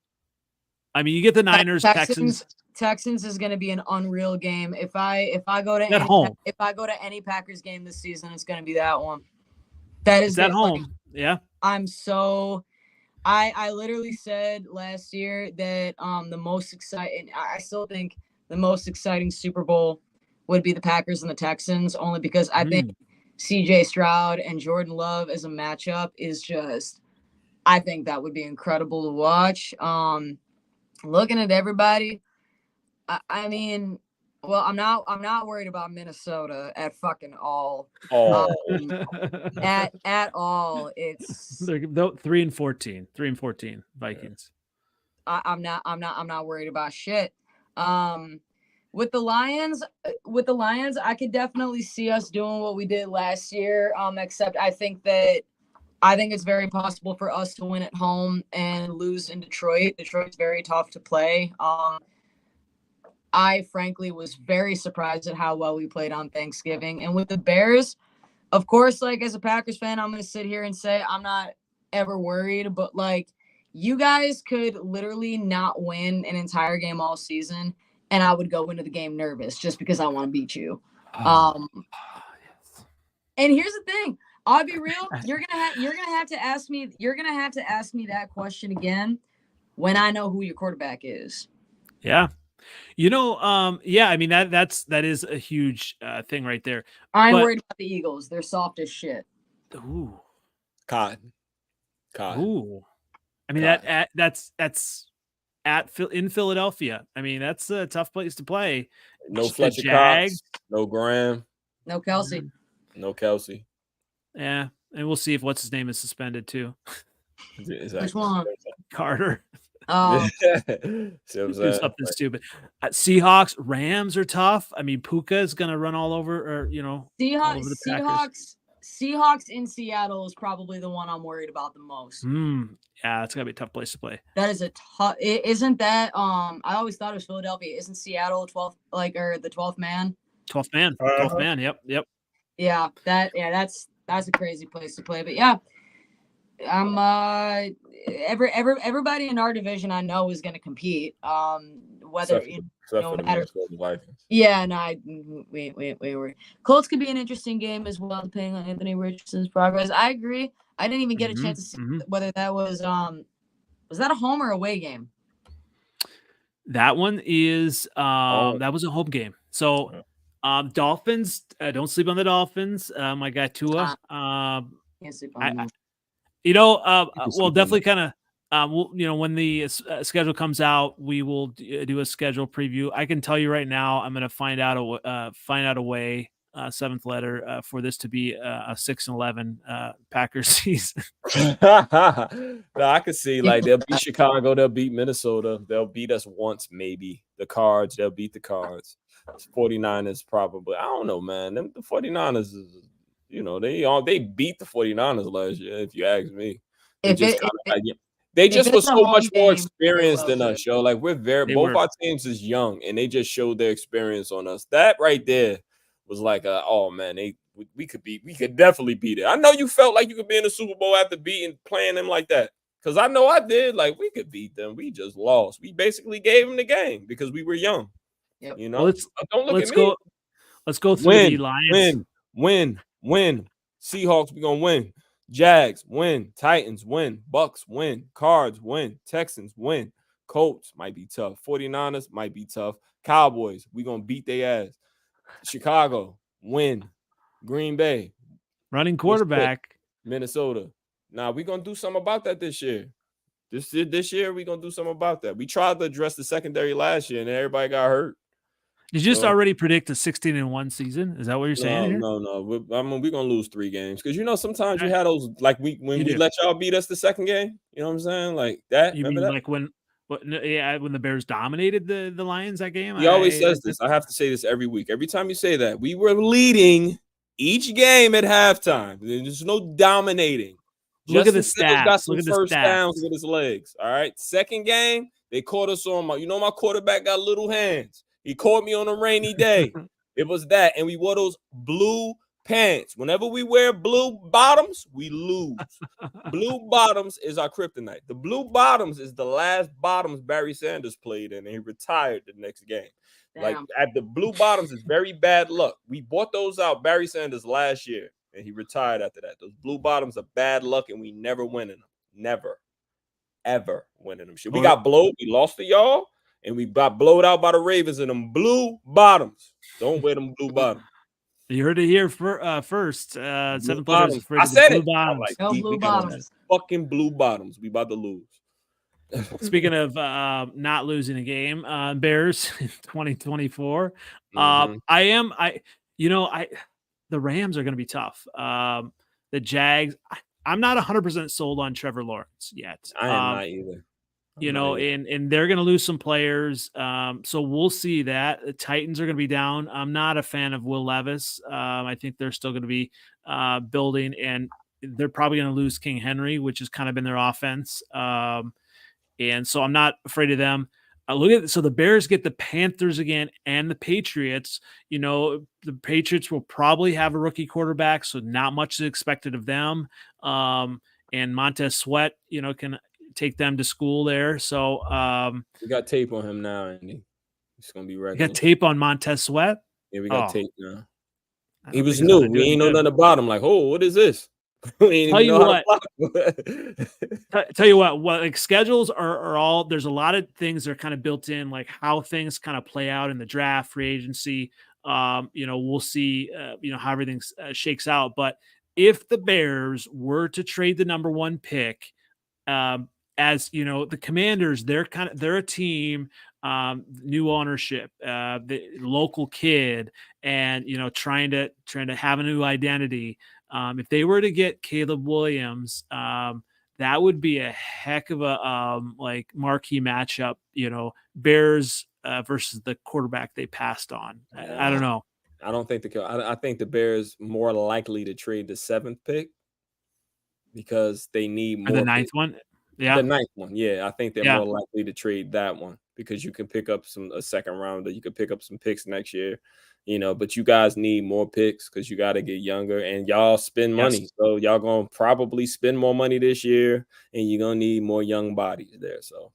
I mean, you get the Niners, Texans. Texans is going to be an unreal game. If I go to any Packers game this season, it's going to be that one. That is at home. Yeah. I literally said last year that the most exciting. I still think the most exciting Super Bowl would be the Packers and the Texans, only because I think CJ Stroud and Jordan Love as a matchup is just. I think that would be incredible to watch. Looking at everybody, I mean, well, I'm not worried about Minnesota at fucking all. At all, it's 3-14, 3-14 Vikings. I'm not worried about shit. With the Lions, I could definitely see us doing what we did last year. Except I think it's very possible for us to win at home and lose in Detroit. Detroit's very tough to play. I frankly was very surprised at how well we played on Thanksgiving. And with the Bears, of course, like as a Packers fan, I'm going to sit here and say I'm not ever worried. But like you guys could literally not win an entire game all season, and I would go into the game nervous just because I want to beat you. Yes. And here's the thing. I'll be real. You're gonna have to ask me that question again when I know who your quarterback is. Yeah. Yeah, I mean that is a huge thing right there. I'm But- worried about the Eagles. They're soft as shit. Ooh, Cotton. ooh. I mean God. that's in Philadelphia. I mean that's a tough place to play. No The Fletcher Jags. Cox, no Graham, No Kelsey. no Kelsey. Yeah, and we'll see if what's his name is suspended too. Exactly. Which one? Carter. Oh, See what I'm Do saying? something stupid. Seahawks, Rams are tough. I mean, Puka is gonna run all over, or all over the Packers. Seahawks in Seattle is probably the one I'm worried about the most. Yeah, it's gonna be a tough place to play. That is a tough. Isn't that? I always thought it was Philadelphia. Isn't Seattle 12th, or the 12th man? 12th man. 12th man. Yep. Yeah, that's a crazy place to play. But yeah, I'm everybody in our division I know is going to compete. Whether Except for no the matter. Minnesota Vikings. Yeah, no, we were. Colts could be an interesting game as well, depending on Anthony Richardson's progress. I agree. I didn't even get a chance to see whether that was that a home or away game? That one is that was a home game. So Dolphins, don't sleep on the Dolphins. My guy Tua. Can't sleep on them. Well, definitely kind of. When the schedule comes out, we will do a schedule preview. I can tell you right now, I'm going to find out a way, seventh letter, for this to be a 6-11 Packers season. No, I could see like they'll beat Chicago, they'll beat Minnesota, they'll beat us once, maybe. The Cards, they'll beat the Cards. 49ers probably. I don't know, man. The 49ers is, they beat the 49ers last year, if you ask me. They just were so much more experienced than us, yo. Like both our teams is young, and they just showed their experience on us. That right there was like, oh man, we could definitely beat it. I know you felt like you could be in the Super Bowl after playing them like that, because I know I did. Like we could beat them, we just lost. We basically gave them the game because we were young. Yep. Don't look at me. Let's go through the Lions. Win. Seahawks, we gonna win. Jags, win. Titans, win. Bucks, win. Cards, win. Texans, win. Colts might be tough. 49ers might be tough. Cowboys, we going to beat their ass. Chicago, win. Green Bay. Running quarterback. Minnesota. Nah, we're going to do something about that this year. This year, we're going to do something about that. We tried to address the secondary last year, and everybody got hurt. Did you just already predict a 16-1 season? Is that what you're saying? No. I mean, we're gonna lose 3 games because sometimes you had those like we let y'all beat us the second game. You know what I'm saying? Like that. You mean that? Like when the Bears dominated the Lions that game? He always says this. I have to say this every week. Every time you say that, we were leading each game at halftime. There's no dominating. Look at the stats. Got some first downs with his legs. All right. Second game, they caught us on my quarterback got little hands. He caught me on a rainy day. It was that. And we wore those blue pants. Whenever we wear blue bottoms, we lose. Blue bottoms is our kryptonite. The blue bottoms is the last bottoms Barry Sanders played in, and he retired the next game. Damn. Like at the blue bottoms is very bad luck. We bought those out, Barry Sanders, last year, and he retired after that. Those blue bottoms are bad luck, and we never win in them. Never, ever win in them. Shit. We got blowed. We lost to y'all. And we got blowed out by the Ravens in them blue bottoms. Don't wear them blue bottoms. You heard it here first. Seventh letters. I said blue it. Bottoms. Like, no blue bottoms. Fucking blue bottoms. We about to lose. Speaking of not losing a game, Bears in 2024. The Rams are going to be tough. The Jags. I'm not 100% sold on Trevor Lawrence yet. I am not either. And they're going to lose some players. So we'll see that. The Titans are going to be down. I'm not a fan of Will Levis. I think they're still going to be building, and they're probably going to lose King Henry, which has kind of been their offense. And so I'm not afraid of them. So the Bears get the Panthers again and the Patriots. The Patriots will probably have a rookie quarterback, so not much is expected of them. And Montez Sweat, can take them to school there. So we got tape on him now, Andy. He's gonna be ready. You got tape on Montez Sweat? Yeah, we got tape now. He was new. We ain't know nothing about him. Like, what is this? We ain't Tell even you know how what. to block. Tell you what, like schedules are all, there's a lot of things that are kind of built in, like how things kind of play out in the draft, free agency. We'll see, how everything shakes out. But if the Bears were to trade the number one pick, as you know, the Commanders, they're a team, new ownership, the local kid, and trying to have a new identity. If they were to get Caleb Williams, that would be a heck of a like marquee matchup. Bears versus the quarterback they passed on. I don't know. I don't think I think the Bears more likely to trade the 7th pick because they need Or more. the ninth one. Yeah. The 9th one. Yeah. I think they're Yeah. more likely to trade that one because you can pick up a second rounder. You could pick up some picks next year, but you guys need more picks because you got to get younger and y'all spend money. Yes. So y'all going to probably spend more money this year and you're going to need more young bodies there. So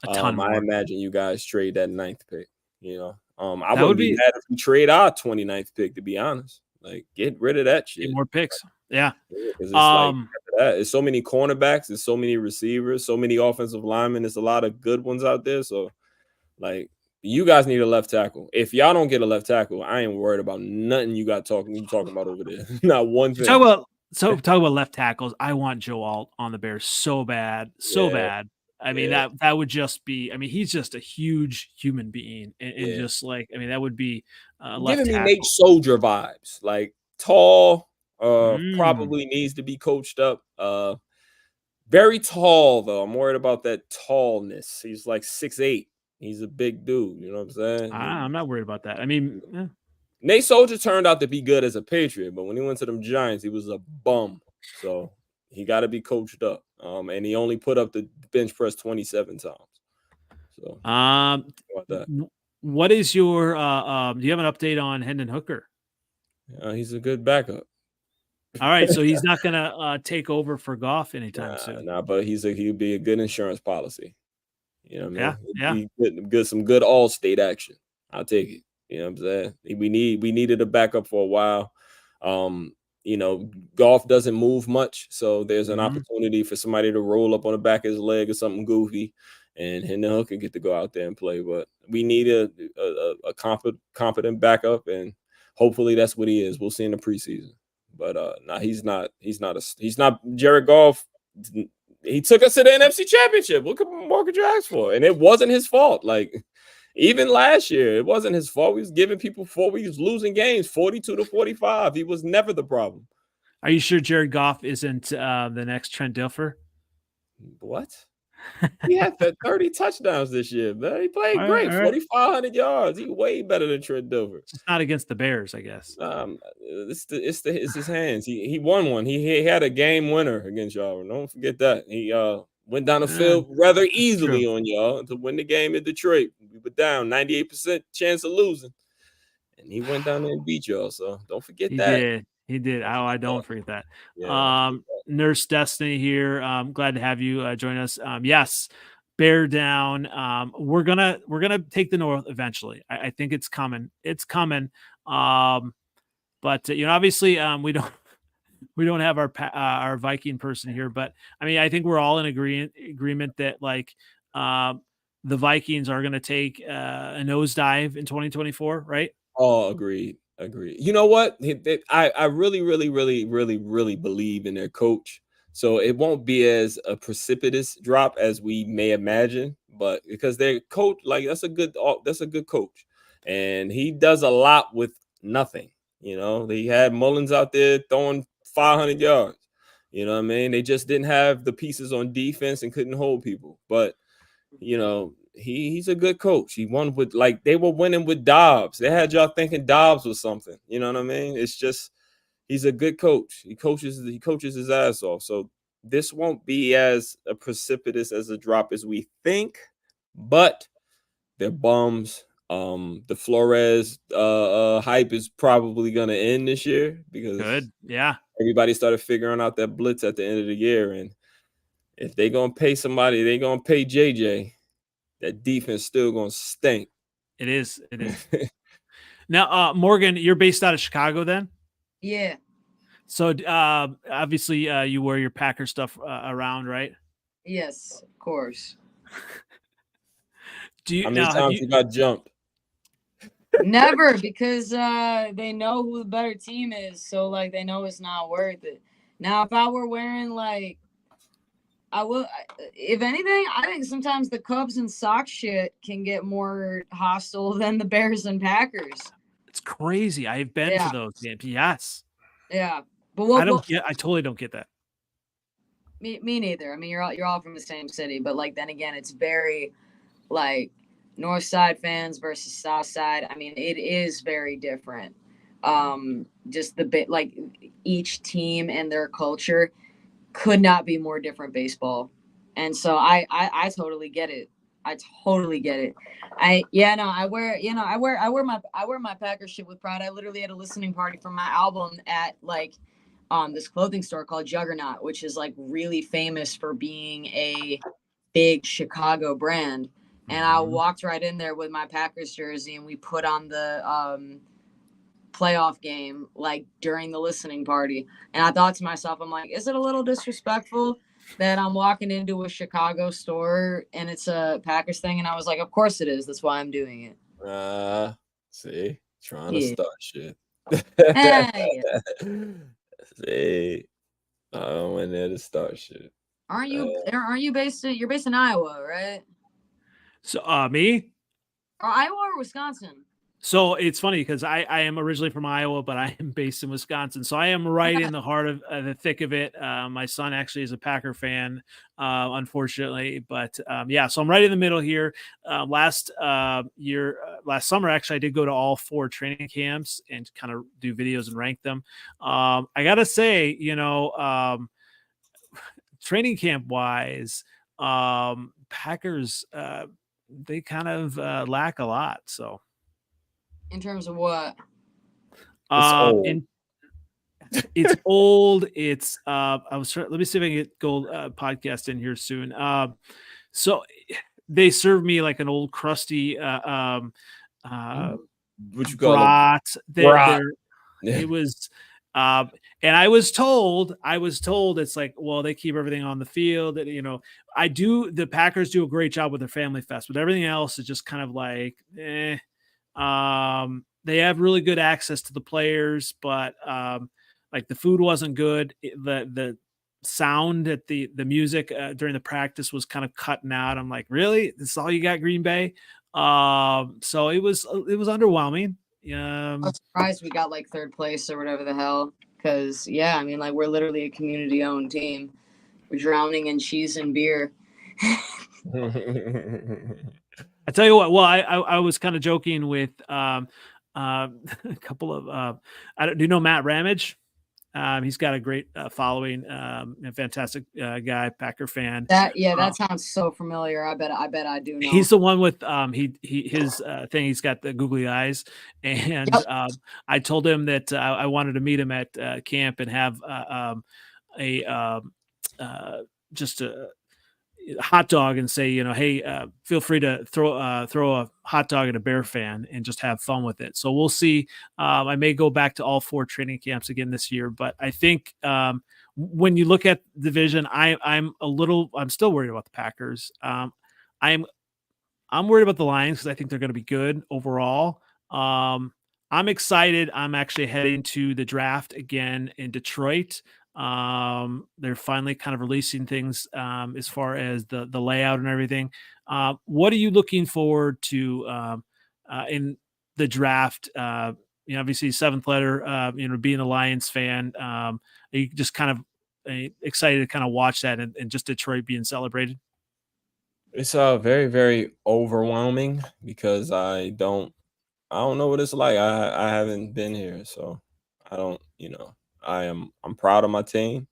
A ton more. I imagine you guys trade that 9th pick, I That wouldn't would be be- mad if we trade our 29th pick, to be honest. Like, get rid of that shit. Get more picks. Yeah. It's like after that, it's so many cornerbacks, there's so many receivers, so many offensive linemen. There's a lot of good ones out there. So, like, you guys need a left tackle. If y'all don't get a left tackle, I ain't worried about nothing you talking about over there. Not one thing. Talk about left tackles. I want Joe Alt on the Bears so bad, bad. I mean, that would just be. I mean, he's just a huge human being, and just like, I mean, that would be left giving me tackle. Nate Soldier vibes, like tall. Probably needs to be coached up. Very tall though. I'm worried about that tallness. He's like 6'8". He's a big dude. You know what I'm saying? I'm not worried about that. I mean, Nate Soldier turned out to be good as a Patriot, but when he went to them Giants, he was a bum. So he got to be coached up. And he only put up the bench press 27 times. So about that. What is your do you have an update on Hendon Hooker? He's a good backup. All right, so he's not gonna take over for Goff anytime soon. But he'd be a good insurance policy. You know what I mean? Yeah. Some good all-state action. I'll take it. You know what I'm saying? We needed a backup for a while. Goff doesn't move much, so there's an opportunity for somebody to roll up on the back of his leg or something goofy, and Hendon Hooker get to go out there and play. But we need a competent backup, and hopefully that's what he is. We'll see in the preseason. But he's not Jared Goff. He took us to the NFC Championship. What more could you ask for? And it wasn't his fault. Like, even last year, it wasn't his fault. We was giving people we was losing games 42-45. He was never the problem. Are you sure Jared Goff isn't the next Trent Dilfer? What? He had 30 touchdowns this year, man. He played great. 4,500 yards. He way better than Trent Dilfer. It's not against the Bears, I guess. It's his hands. He won one. He had a game winner against y'all. Don't forget that. He went down the field rather easily on y'all to win the game in Detroit. We were down 98% chance of losing, and he went down there and beat y'all. So don't forget that. He did. I don't forget that. Yeah, Nurse Destiny here. Glad to have you join us. Yes, bear down. We're gonna take the North eventually. I think it's coming. It's coming. But obviously, we don't have our Viking person here. But I mean, I think we're all in agreement that like the Vikings are going to take a nosedive in 2024, right? Oh, agreed. You know what? I really, really, really, really, really believe in their coach. So it won't be as a precipitous drop as we may imagine, but because their coach, like that's a good coach, and he does a lot with nothing. They had Mullins out there throwing 500 yards. You know what I mean? They just didn't have the pieces on defense and couldn't hold people. But he's a good coach. He won with they were winning with Dobbs. They had y'all thinking Dobbs was something. You know what I mean? It's just he's a good coach. He coaches his ass off. So this won't be as a precipitous as a drop as we think, but they're bums. The Flores hype is probably gonna end this year because everybody started figuring out that blitz at the end of the year, and if they're gonna pay somebody, they're gonna pay JJ. That defense still gonna stink. It is. Now, Morgan, you're based out of Chicago then? Yeah. So obviously you wear your Packer stuff around, right? Yes, of course. Do you How many now have times you you got jumped? Never, because they know who the better team is, so like they know it's not worth it. Now, if I were wearing like, if anything, I think sometimes the Cubs and Sox shit can get more hostile than the Bears and Packers. it's crazy. I've been to Yeah, those games. Yes. yeah. But I totally don't get that. me neither. I mean, you're all from the same city, but like then again, it's very like North Side fans versus South Side. I mean, it is very different. Just the bit like each team and their culture could not be more different baseball. And so I totally get it. I totally get it. I wear my Packers shit with pride. I literally had a listening party for my album at like this clothing store called Juggernaut, which is like really famous for being a big Chicago brand. And I walked right in there with my Packers jersey and we put on the playoff game like during the listening party. And I thought to myself, I'm like, is it a little disrespectful that I'm walking into a Chicago store and it's a Packers thing? And I was like, of course it is. That's why I'm doing it. See, trying to start shit. Hey. See, I went there to start shit. Aren't you based you're based in Iowa, right? So me? Or Iowa or Wisconsin? So it's funny because I am originally from Iowa, but I am based in Wisconsin. So I am right in the heart of the thick of it. My son actually is a Packer fan, unfortunately. But yeah, so I'm right in the middle here. Last summer, actually, I did go to all 4 training camps and kind of do videos and rank them. I got to say, training camp wise, Packers, they kind of lack a lot. So. In terms of what? It's old. It's old. It's let me see if I can get Gold podcast in here soon. So they served me like an old crusty What you call brat. Brat. It was and I was told it's like, well, they keep everything on the field. That the Packers do a great job with their family fest, but everything else is just kind of like they have really good access to the players, but like the food wasn't good. The sound at the music during the practice was kind of cutting out. I'm like, really? This is all you got, Green Bay? So it was underwhelming. I'm surprised we got like 3rd place or whatever the hell. Because yeah, I mean, like we're literally a community-owned team. We're drowning in cheese and beer. I tell you what. Well, I was kind of joking with a couple of do you know Matt Ramage? He's got a great following, a fantastic guy, Packer fan. That sounds so familiar. I bet I do know. He's the one with his thing. He's got the googly eyes, and yep. I told him that I wanted to meet him at camp and have just a hot dog and say, hey, feel free to throw a hot dog at a Bear fan and just have fun with it. So we'll see. I may go back to all 4 training camps again this year, but I think when you look at the division, I'm still worried about the Packers. I'm worried about the Lions because I think they're going to be good overall. I'm excited. I'm actually heading to the draft again in Detroit. They're finally kind of releasing things as far as the layout and everything. What are you looking forward to in the draft? Obviously 7th letter, being a Lions fan, are you just kind of excited to kind of watch that and just Detroit being celebrated? It's very, very overwhelming because I don't know what it's like. I haven't been here, so I don't, I'm proud of my team.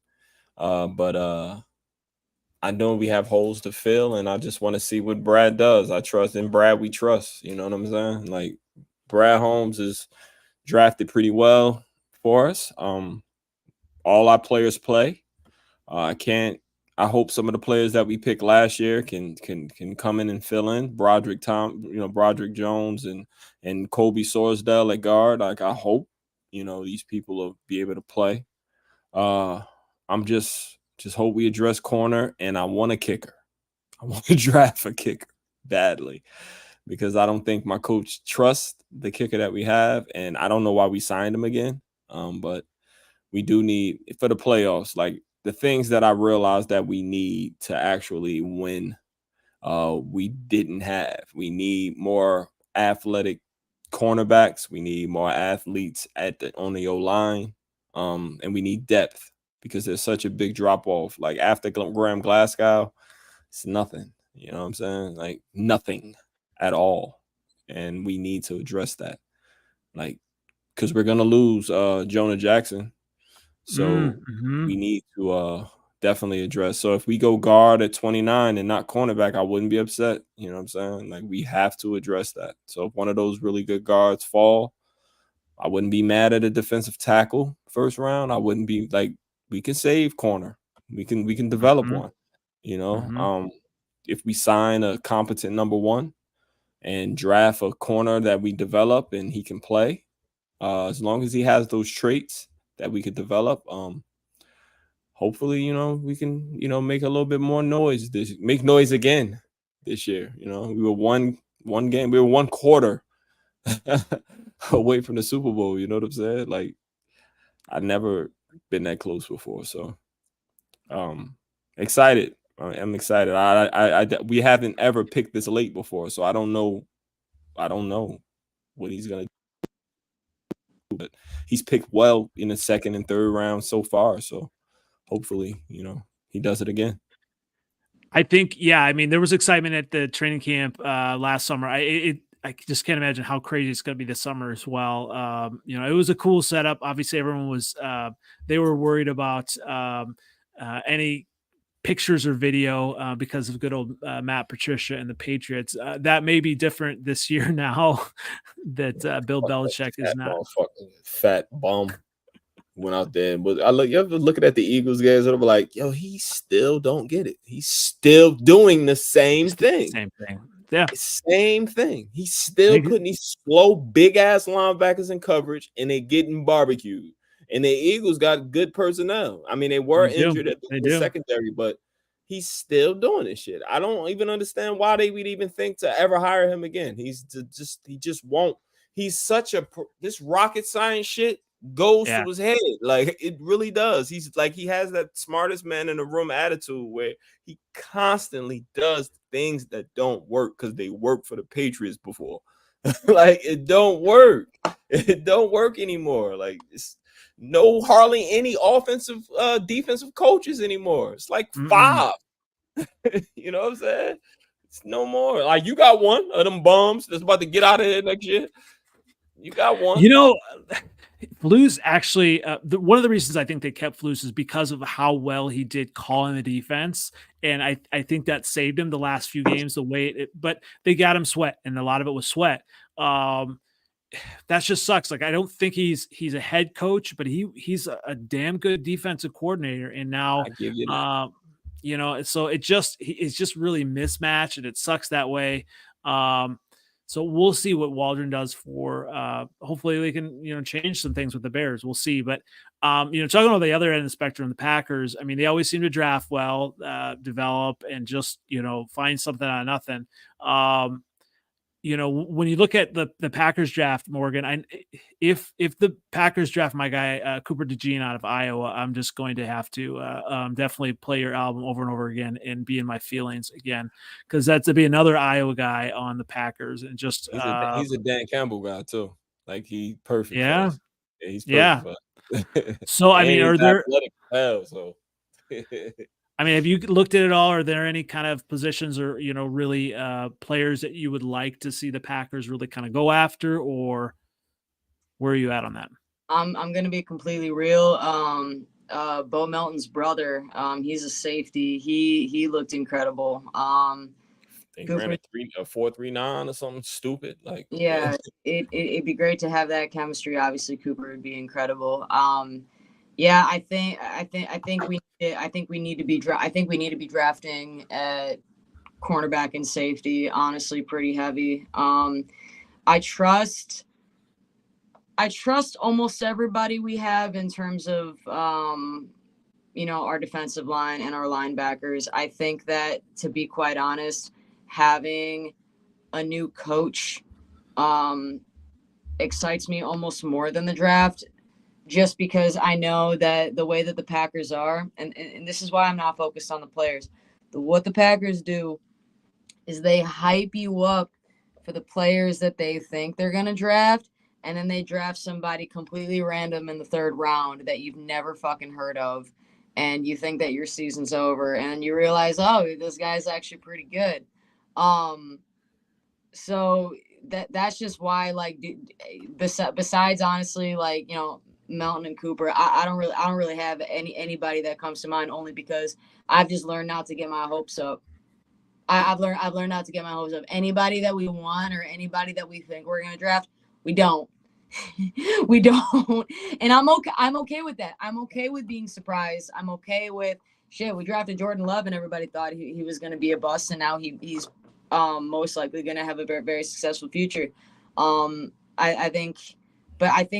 But I know we have holes to fill, and I just want to see what Brad does. I trust in Brad, we trust, you know what I'm saying? Like Brad Holmes is drafted pretty well for us. All our players play. I hope some of the players that we picked last year can come in and fill in. Broderick Jones and Kobe Sorsdale at guard. Like I hope, these people will be able to play. I'm just hope we address corner, and I want a kicker. I want to draft a kicker badly because I don't think my coach trusts the kicker that we have, and I don't know why we signed him again. But we do need for the playoffs, like the things that I realized that we need to actually win. We didn't have. We need more athletic cornerbacks. We need more athletes on the O line, and we need depth because there's such a big drop off. Like after Graham Glasgow, it's nothing. You know what I'm saying? Like nothing at all, and we need to address that. Like because we're gonna lose Jonah Jackson, so we need to definitely address. So if we go guard at 29 and not cornerback, I wouldn't be upset. You know what I'm saying? Like we have to address that. So if one of those really good guards fall, I wouldn't be mad at a defensive tackle first round. I wouldn't be like, we can save corner. We can develop one, you know. If we sign a competent number one and draft a corner that we develop and he can play, as long as he has those traits that we could develop, hopefully, you know, we can, you know, make a little bit more noise make noise again this year. You know, we were one game, we were one quarter away from the Super Bowl. You know what I'm saying? Like, I've never been that close before. So, excited. I'm excited. We haven't ever picked this late before, so I don't know what he's gonna do. But he's picked well in the second and third round so far. So hopefully, you know, he does it again. I think, yeah. I mean, there was excitement at the training camp last summer. I just can't imagine how crazy it's going to be this summer as well. You know, it was a cool setup. Obviously, everyone was they were worried about any pictures or video because of good old Matt Patricia and the Patriots. That may be different this year now that Bill Belichick is not. Fat bum went out there. But you ever looking at the Eagles guys and I'm like, yo, he still don't get it. He's still doing the same thing. Same thing. Yeah. Same thing. He still couldn't. He slow big ass linebackers in coverage and they getting barbecued. And the Eagles got good personnel. I mean, they were injured at the secondary, but he's still doing this shit. I don't even understand why they would even think to ever hire him again. He just won't. He's such this rocket science shit goes to his head. Like it really does. He's like, he has that smartest man in the room attitude where he constantly does things that don't work because they worked for the Patriots before. Like it don't work. It don't work anymore. Like it's hardly any offensive defensive coaches anymore. It's like 5. You know what I'm saying? It's no more. Like you got one of them bums that's about to get out of here next year. You got one. You know, Flus actually, one of the reasons I think they kept Flus is because of how well he did calling the defense. And I think that saved him the last few games, but they got him Sweat, and a lot of it was Sweat. That just sucks. Like, I don't think he's a head coach, but he's a damn good defensive coordinator. And now, you know, so it's just really mismatched, and it sucks that way. So we'll see what Waldron does for, hopefully they can, you know, change some things with the Bears. We'll see. But, you know, talking about the other end of the spectrum, the Packers, I mean, they always seem to draft well, develop, and just, you know, find something out of nothing. You know, when you look at the Packers draft, Morgan, if the Packers draft my guy, Cooper DeJean out of Iowa, I'm just going to have to definitely play your album over and over again and be in my feelings again, because that's to be another Iowa guy on the Packers. And just he's a Dan Campbell guy too. Like he's perfect. Yeah. He's perfect. Yeah. So I mean, are there so I mean, have you looked at it all? Are there any kind of positions or, you know, really players that you would like to see the Packers really kind of go after, or where are you at on that? I'm going to be completely real. Bo Melton's brother, he's a safety. He looked incredible. They ran a 4.39 or something stupid. Like, yeah, it'd be great to have that chemistry. Obviously, Cooper would be incredible. Yeah, I think we need to be drafting at cornerback and safety. Honestly, pretty heavy. I trust I trust almost everybody we have in terms of, our defensive line and our linebackers. I think that, to be quite honest, having a new coach excites me almost more than the draft, just because I know that the way that the Packers are, and this is why I'm not focused on the players. What the Packers do is they hype you up for the players that they think they're going to draft, and then they draft somebody completely random in the 3rd round that you've never fucking heard of, and you think that your season's over, and you realize, oh, this guy's actually pretty good. So that's just why, like, besides honestly, like, Melton and Cooper, I don't really have anybody that comes to mind, only because I've just learned not to get my hopes up. I've learned not to get my hopes up. Anybody that we want or anybody that we think we're gonna draft, we don't. We don't. And I'm okay with that. I'm okay with being surprised. I'm okay with shit. We drafted Jordan Love and everybody thought he was gonna be a bust, and now he's most likely gonna have a very, very successful future. I think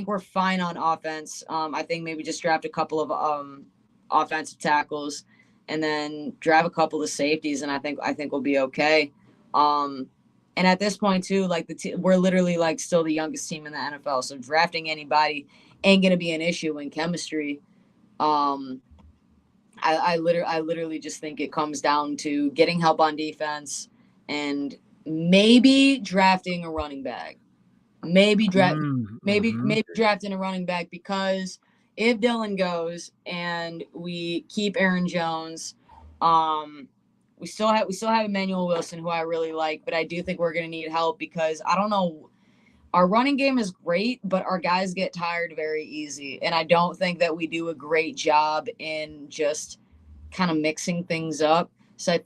we're fine on offense. I think maybe just draft a couple of offensive tackles and then draft a couple of safeties, and I think we'll be okay. And at this point too, like we're literally like still the youngest team in the NFL, so drafting anybody ain't gonna be an issue in chemistry. I literally just think it comes down to getting help on defense and maybe drafting a running back. Maybe drafting a running back, because if Dylan goes and we keep Aaron Jones, we still have Emmanuel Wilson, who I really like, but I do think we're going to need help, because I don't know, our running game is great, but our guys get tired very easy, and I don't think that we do a great job in just kind of mixing things up. So I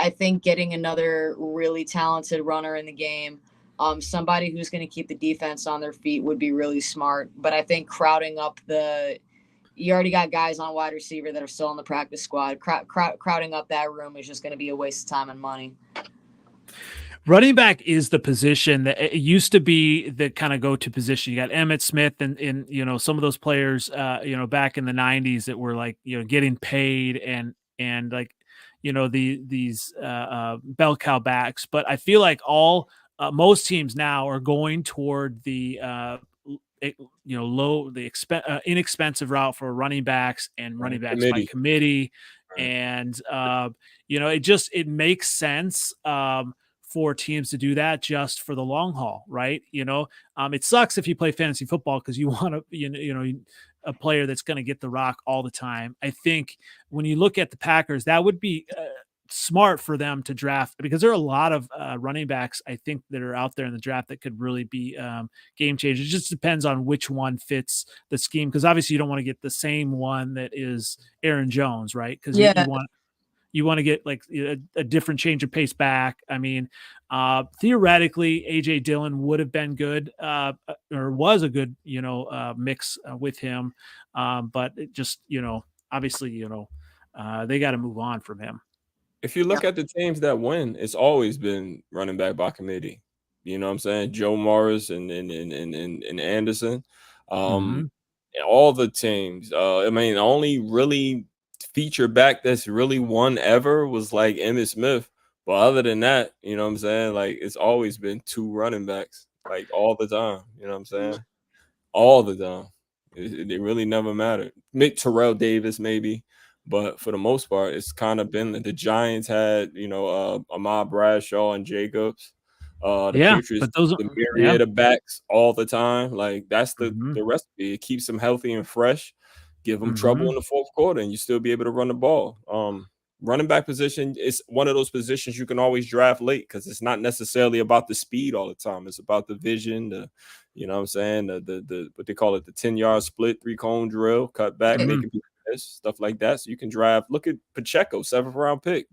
think getting another really talented runner in the game, somebody who's going to keep the defense on their feet, would be really smart. But I think crowding up you already got guys on wide receiver that are still on the practice squad. Crowding up that room is just going to be a waste of time and money. Running back is the position that it used to be the kind of go-to position. You got Emmitt Smith and some of those players, back in the 90s that were like, getting paid and like, these bell cow backs. But I feel like most teams now are going toward the inexpensive route for running backs and running backs by committee. Right. And it makes sense for teams to do that just for the long haul, right? It sucks if you play fantasy football because you want to a player that's going to get the rock all the time. I think when you look at the Packers, that would be smart for them to draft, because there are a lot of running backs, I think, that are out there in the draft that could really be game changers. It just depends on which one fits the scheme, because obviously you don't want to get the same one that is Aaron Jones, right? Because you want to get like a different change of pace back. I mean, theoretically, AJ Dillon would have been good, or was a good, mix with him. But it just, obviously, they got to move on from him. If you look at the teams that win, it's always been running back by committee. You know what I'm saying? Joe Morris and Anderson. All the teams. I mean, the only really feature back that's really won ever was like Emmitt Smith. But other than that, you know what I'm saying? Like, it's always been 2 running backs, like all the time. You know what I'm saying? All the time. It really never mattered. Terrell Davis, maybe. But for the most part, it's kind of been the Giants had, Ahmad Bradshaw and Jacobs. The Patriots, but those are the myriad of backs all the time. Like, that's the recipe. It keeps them healthy and fresh. Give them trouble in the fourth quarter, and you still be able to run the ball. Running back position is one of those positions you can always draft late, because it's not necessarily about the speed all the time. It's about the vision, the what they call it, the 10-yard split, 3-cone drill, cut back, making people miss, stuff like that. So you can draft. Look at Pacheco, 7th round pick.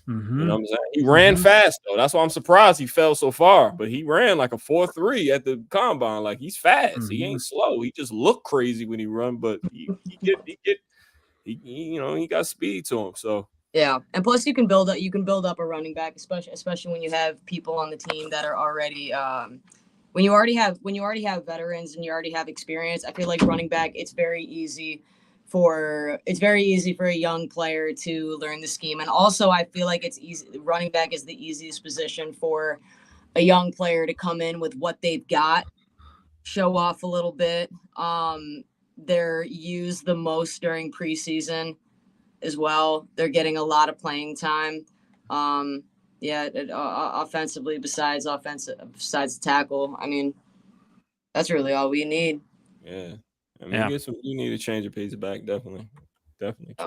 You know what I'm saying? He ran fast, though. That's why I'm surprised he fell so far. But he ran like a 4.3 at the combine. Like, he's fast. He ain't slow. He just looked crazy when he run, but he got speed to him. So yeah, and plus you can build up a running back, especially when you have people on the team that are already when you already have veterans and you already have experience, I feel like running back, it's very easy for a young player to learn the scheme. And also I feel like it's easy. Running back is the easiest position for a young player to come in with what they've got, show off a little bit. They're used the most during preseason as well. They're getting a lot of playing time. Offensively, besides tackle, I mean, that's really all we need. Yeah. I mean, you need to change your pace back. Definitely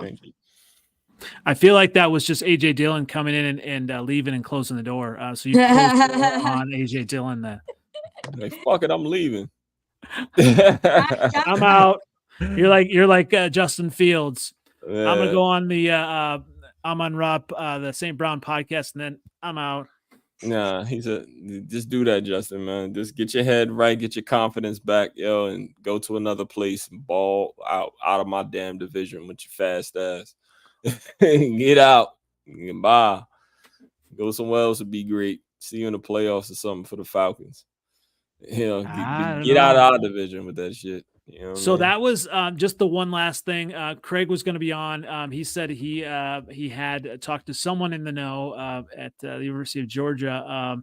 change it. I feel like that was just AJ Dillon coming in and leaving and closing the door. So you on AJ Dillon then. Like, fuck it, I'm leaving. I'm out. You're like Justin Fields. Yeah. I'm gonna go on the I'm on Rob the St. Brown podcast, and then I'm out. Nah, just do that, Justin, man. Just get your head right, get your confidence back, yo, and go to another place and ball out of my damn division with your fast ass. Get out. Bye. Go somewhere else would be great. See you in the playoffs or something for the Falcons. You know, get out of our division with that shit. You know so that was just the one last thing. Craig was going to be on. He said he had talked to someone in the know at the University of Georgia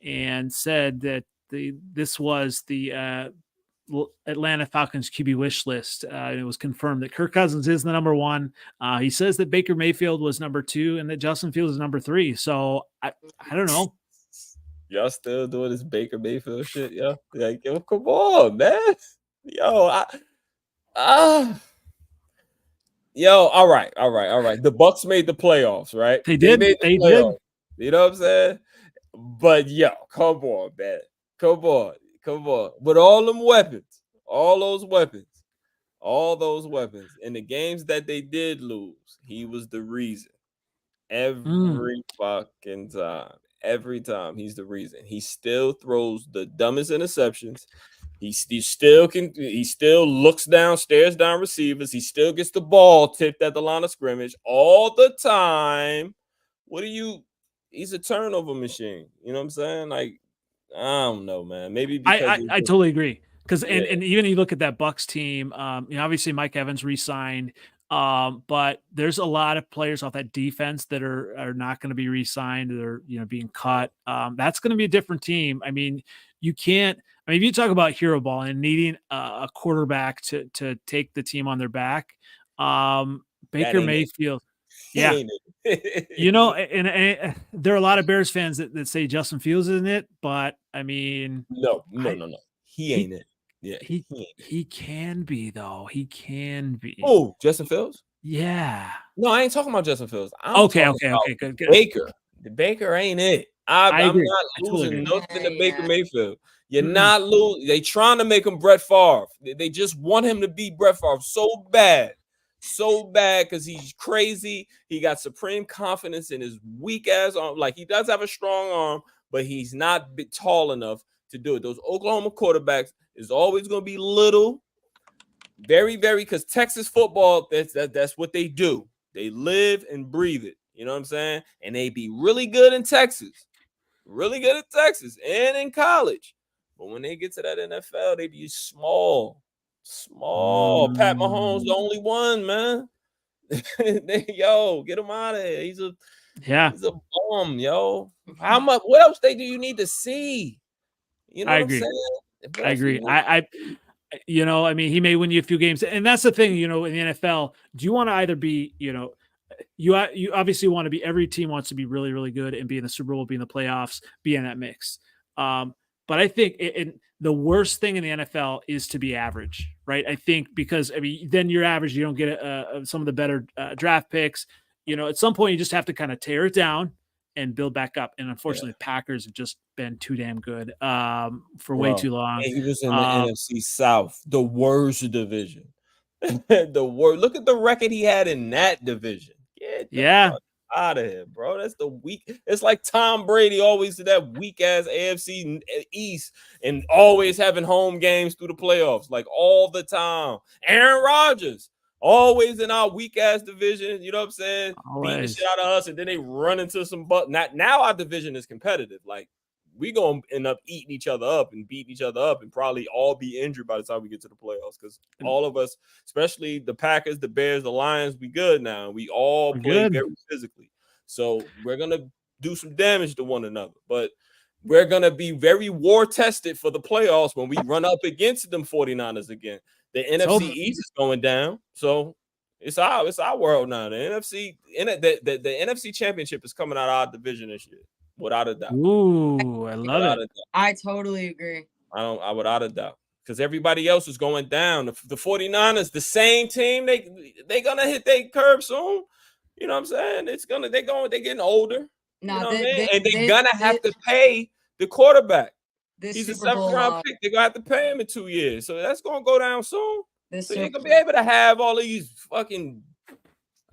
and said that this was the Atlanta Falcons QB wish list. It was confirmed that Kirk Cousins is the number one. He says that Baker Mayfield was number 2 and that Justin Fields is number 3. So I don't know. Y'all still doing this Baker Mayfield shit, yo? Like, yo, come on, man. Yo, yo, all right. The Bucs made the playoffs, right? They did. They did. You know what I'm saying? But yo, come on, man. Come on. With all them weapons, all those weapons, in the games that they did lose, he was the reason. Every fucking time. Every time he's the reason. He still throws the dumbest interceptions. He still looks down, stares down receivers. He still gets the ball tipped at the line of scrimmage all the time. He's a turnover machine. You know what I'm saying? Like, I don't know, man. Maybe because I totally agree. Because and even you look at that Bucs team, obviously Mike Evans re-signed. But there's a lot of players off that defense that are not going to be re-signed. They're being cut. That's going to be a different team. I mean, you can't. I mean, if you talk about hero ball and needing a quarterback to take the team on their back, Baker Mayfield. Yeah, and there are a lot of Bears fans that say Justin Fields isn't it, but I mean, no, he ain't it. Yeah, he can be though. He can be. Oh, Justin Fields? Yeah. No, I ain't talking about Justin Fields. Okay, good. Baker. The Baker ain't it. I'm agree. not losing nothing to Baker Mayfield. You're not losing. They trying to make him Brett Favre. They just want him to be Brett Favre so bad because he's crazy. He got supreme confidence in his weak ass arm. Like, he does have a strong arm, but he's not tall enough to do it. Those Oklahoma quarterbacks is always going to be little, very, very, because Texas football, that's what they do. They live and breathe it. You know what I'm saying? And they be really good in Texas and in college. But when they get to that NFL, they be small. Pat Mahomes, the only one, man. Yo, get him out of here. He's a bum, yo. How much? What else do you need to see? You know what I'm saying? I agree. I mean, he may win you a few games, and that's the thing. In the NFL, do you want to either be, you obviously want to be. Every team wants to be really, really good and be in the Super Bowl, be in the playoffs, be in that mix. But I think the worst thing in the NFL is to be average, right? I think because then you're average, you don't get some of the better draft picks. At some point you just have to kind of tear it down and build back up. And unfortunately, the Packers have just been too damn good for way too long. He was in the NFC South, the worst division. Look at the record he had in that division. Out of here, bro. That's the weak. It's like Tom Brady always did that weak ass AFC East and always having home games through the playoffs, like all the time. Aaron Rodgers always in our weak ass division. You know what I'm saying? Beating the shit out of us, and then they run into some. Now our division is competitive. Like, we gonna end up eating each other up and beating each other up and probably all be injured by the time we get to the playoffs because all of us, especially the Packers, the Bears, the Lions, we good now. We all play very physically. So we're gonna do some damage to one another, but we're gonna be very war tested for the playoffs when we run up against them 49ers again. The NFC East is going down, so it's our world now. The NFC Championship is coming out of our division this year, without a doubt. Ooh, I love it. I totally agree. I without a doubt, because everybody else is going down. The 49ers, the same team, they gonna hit their curve soon. You know what I'm saying? They're getting older. You know what I mean? And they're gonna have to pay the quarterback. He's a 7th-round pick. They're gonna have to pay him in 2 years. So that's gonna go down soon. So you ain't gonna be able to have all these fucking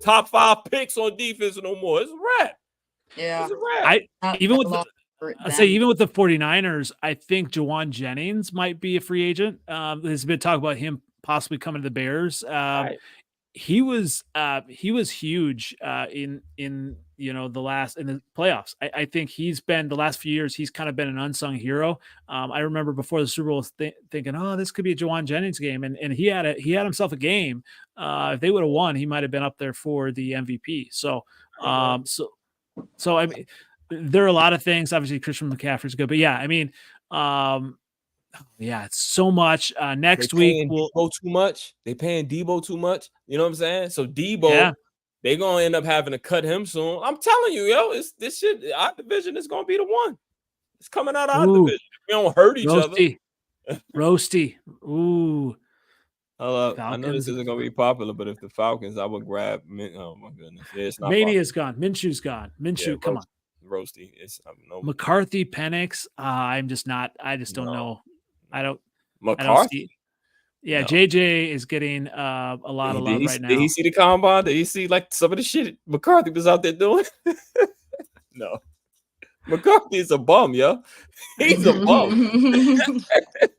top 5 picks on defense no more. It's a wrap. Yeah. It's a wrap. Even with the 49ers, I think Jawan Jennings might be a free agent. There's been talk about him possibly coming to the Bears. Right. He was huge in the playoffs. I think he's been, the last few years, he's kind of been an unsung hero. I remember before the Super Bowl thinking, oh, this could be a Jawan Jennings game, and he had himself a game. If they would have won, he might have been up there for the MVP. So I mean, there are a lot of things. Obviously, Christian McCaffrey's good, but yeah, I mean, yeah, it's so much. Next week, Debo too much. They paying Debo too much. You know what I'm saying? So Debo, they're gonna end up having to cut him soon. I'm telling you, yo, this shit. Our division is gonna be the one. It's coming out of our division. We don't hurt each other. Roasty. Ooh. I know this isn't gonna be popular, but if the Falcons, I would grab. Oh my goodness, it's not. Mania's gone. Minshew's gone. Minshew, come on. Roasty. It's no McCarthy, Penix. I'm just not. I just don't know. I don't. McCarthy. I don't see, yeah, no. JJ is getting a lot of love right now. Did he see the combine? Did he see like some of the shit McCarthy was out there doing? No. McCarthy's a bum, yo. He's a bum.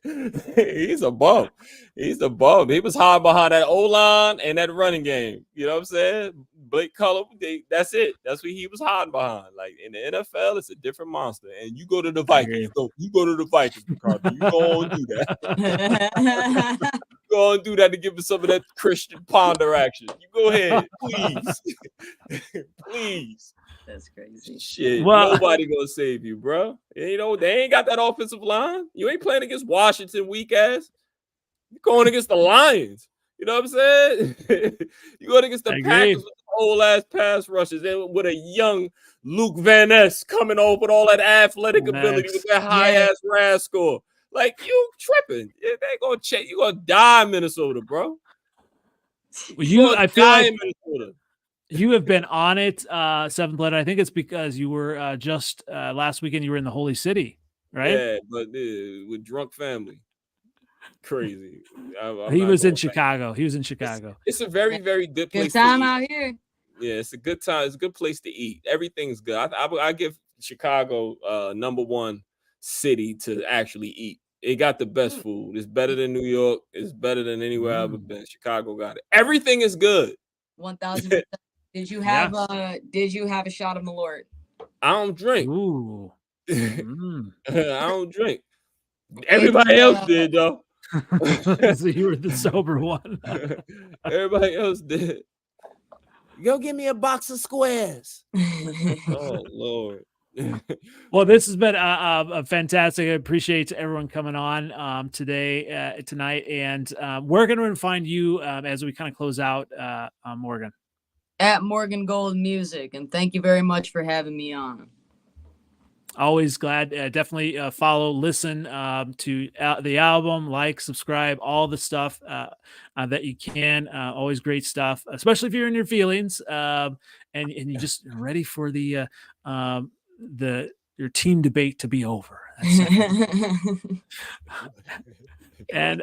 He's a bum. He's a bum. He was hiding behind that O-line and that running game. You know what I'm saying? Blake Color, that's it. That's what he was hiding behind. Like in the NFL, it's a different monster. And you go to the Vikings. You go to the Vikings, McCarthy. You go and do that. Go and do that to give us some of that Christian Ponder action. You go ahead, please. Please. That's crazy. Shit, nobody gonna save you, bro. You know, they ain't got that offensive line. You ain't playing against Washington, weak ass. You're going against the Lions. You know what I'm saying? You're going against the Packers with whole ass pass rushes and with a young Luke Van Ness coming over with all that athletic ability with that high ass RAS score. Like, you tripping. They gonna check. You gonna die in Minnesota, bro. I feel like Minnesota. You have been on it, Seventh Letter. I think it's because you were just last weekend. You were in the Holy City, right? Yeah, but with drunk family, crazy. He was in Chicago. He was in Chicago. It's a very, very good place. Good time out here. Yeah, it's a good time. It's a good place to eat. Everything's good. I give Chicago #1 city to actually eat. It got the best food. It's better than New York. It's better than anywhere I've ever been. Chicago got it. Everything is good. 1,000%. Did you have a shot of Malort? I don't drink. Ooh. I don't drink. Everybody else did though. So you were the sober one. Everybody else did. Go give me a box of squares. Oh Lord. Well, this has been a fantastic. I appreciate everyone coming on tonight. And where can we find you as we kind of close out, Morgan? At Morgan Gold Music, and thank you very much for having me on. Always glad. Definitely follow, listen to the album, like, subscribe, all the stuff that you can. Always great stuff, especially if you're in your feelings and you're just ready for your team debate to be over. And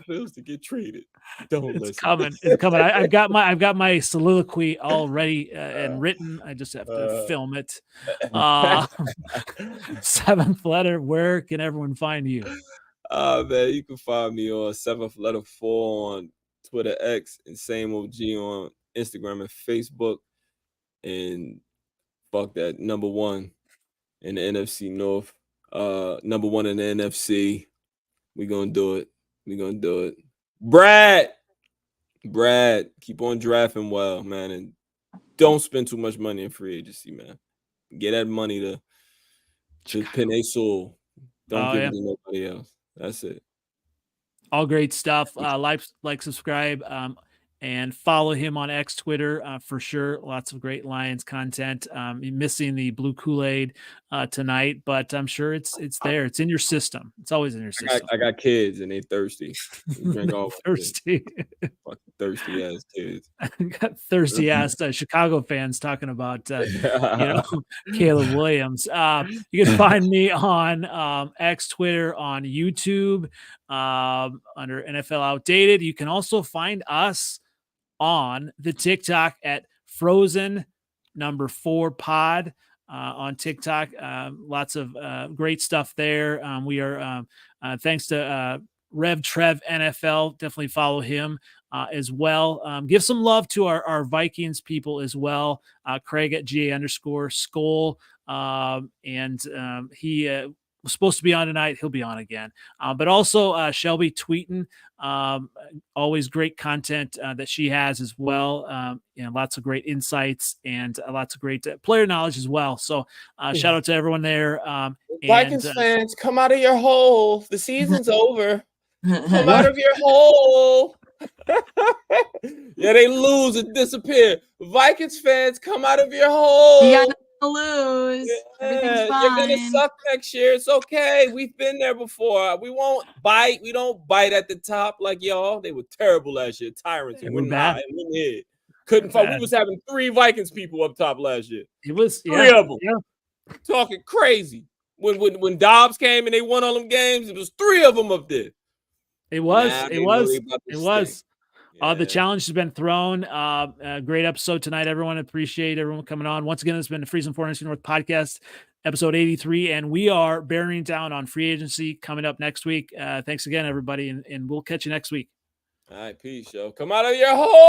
feels to get traded. Don't it's listen. coming. It's coming. I've got my soliloquy all ready and written. I just have to film it. Seventh Letter. Where can everyone find you? Man, you can find me on 7th Letter 4 on Twitter X and same OG on Instagram and Facebook. And fuck that, #1 in the NFC North. number one in the NFC. We're gonna do it. We're gonna do it. Brad, keep on drafting well, man, and don't spend too much money in free agency, man. Get that money to Penei Sewell. Don't give it to nobody else. That's it. All great stuff. Like, subscribe, and follow him on X, Twitter, for sure. Lots of great Lions content. Missing the blue Kool-Aid tonight, but I'm sure it's there. It's in your system. It's always in your system. I got kids and they thirsty. They drink all thirsty. Fucking thirsty ass kids. Got thirsty ass Chicago fans talking about Caleb Williams. You can find me on X, Twitter, on YouTube, under NFL Outdated. You can also find us on the TikTok at Freezin #4pod on TikTok. Lots of great stuff there. We are thanks to Rev Trev NFL. Definitely follow him as well. Give some love to our Vikings people as well. Craig at GA_Skol. And he was supposed to be on tonight. He'll be on again. But also Shelby Tweten. Always great content that she has as well. Lots of great insights and lots of great player knowledge as well. So shout out to everyone there. Vikings fans, come out of your hole. The season's over. Come out of your hole. Yeah, they lose and disappear. Vikings fans, come out of your hole. You got nothing to lose. Everything's fine. You're gonna suck next year. It's okay. We've been there before. We won't bite. We don't bite at the top like y'all. They were terrible last year. Tyrants. And we're not. And we're here. Couldn't fight. We was having 3 Vikings people up top last year. It was 3 of them. Yeah. Talking crazy. When Dobbs came and they won all them games, it was 3 of them up there. It was. The challenge has been thrown. Great episode tonight, everyone. Appreciate everyone coming on. Once again, it's been the Freezin NFC North Podcast, episode 83, and we are bearing down on free agency coming up next week. Thanks again, everybody, and we'll catch you next week. All right, peace, yo. Come out of your hole.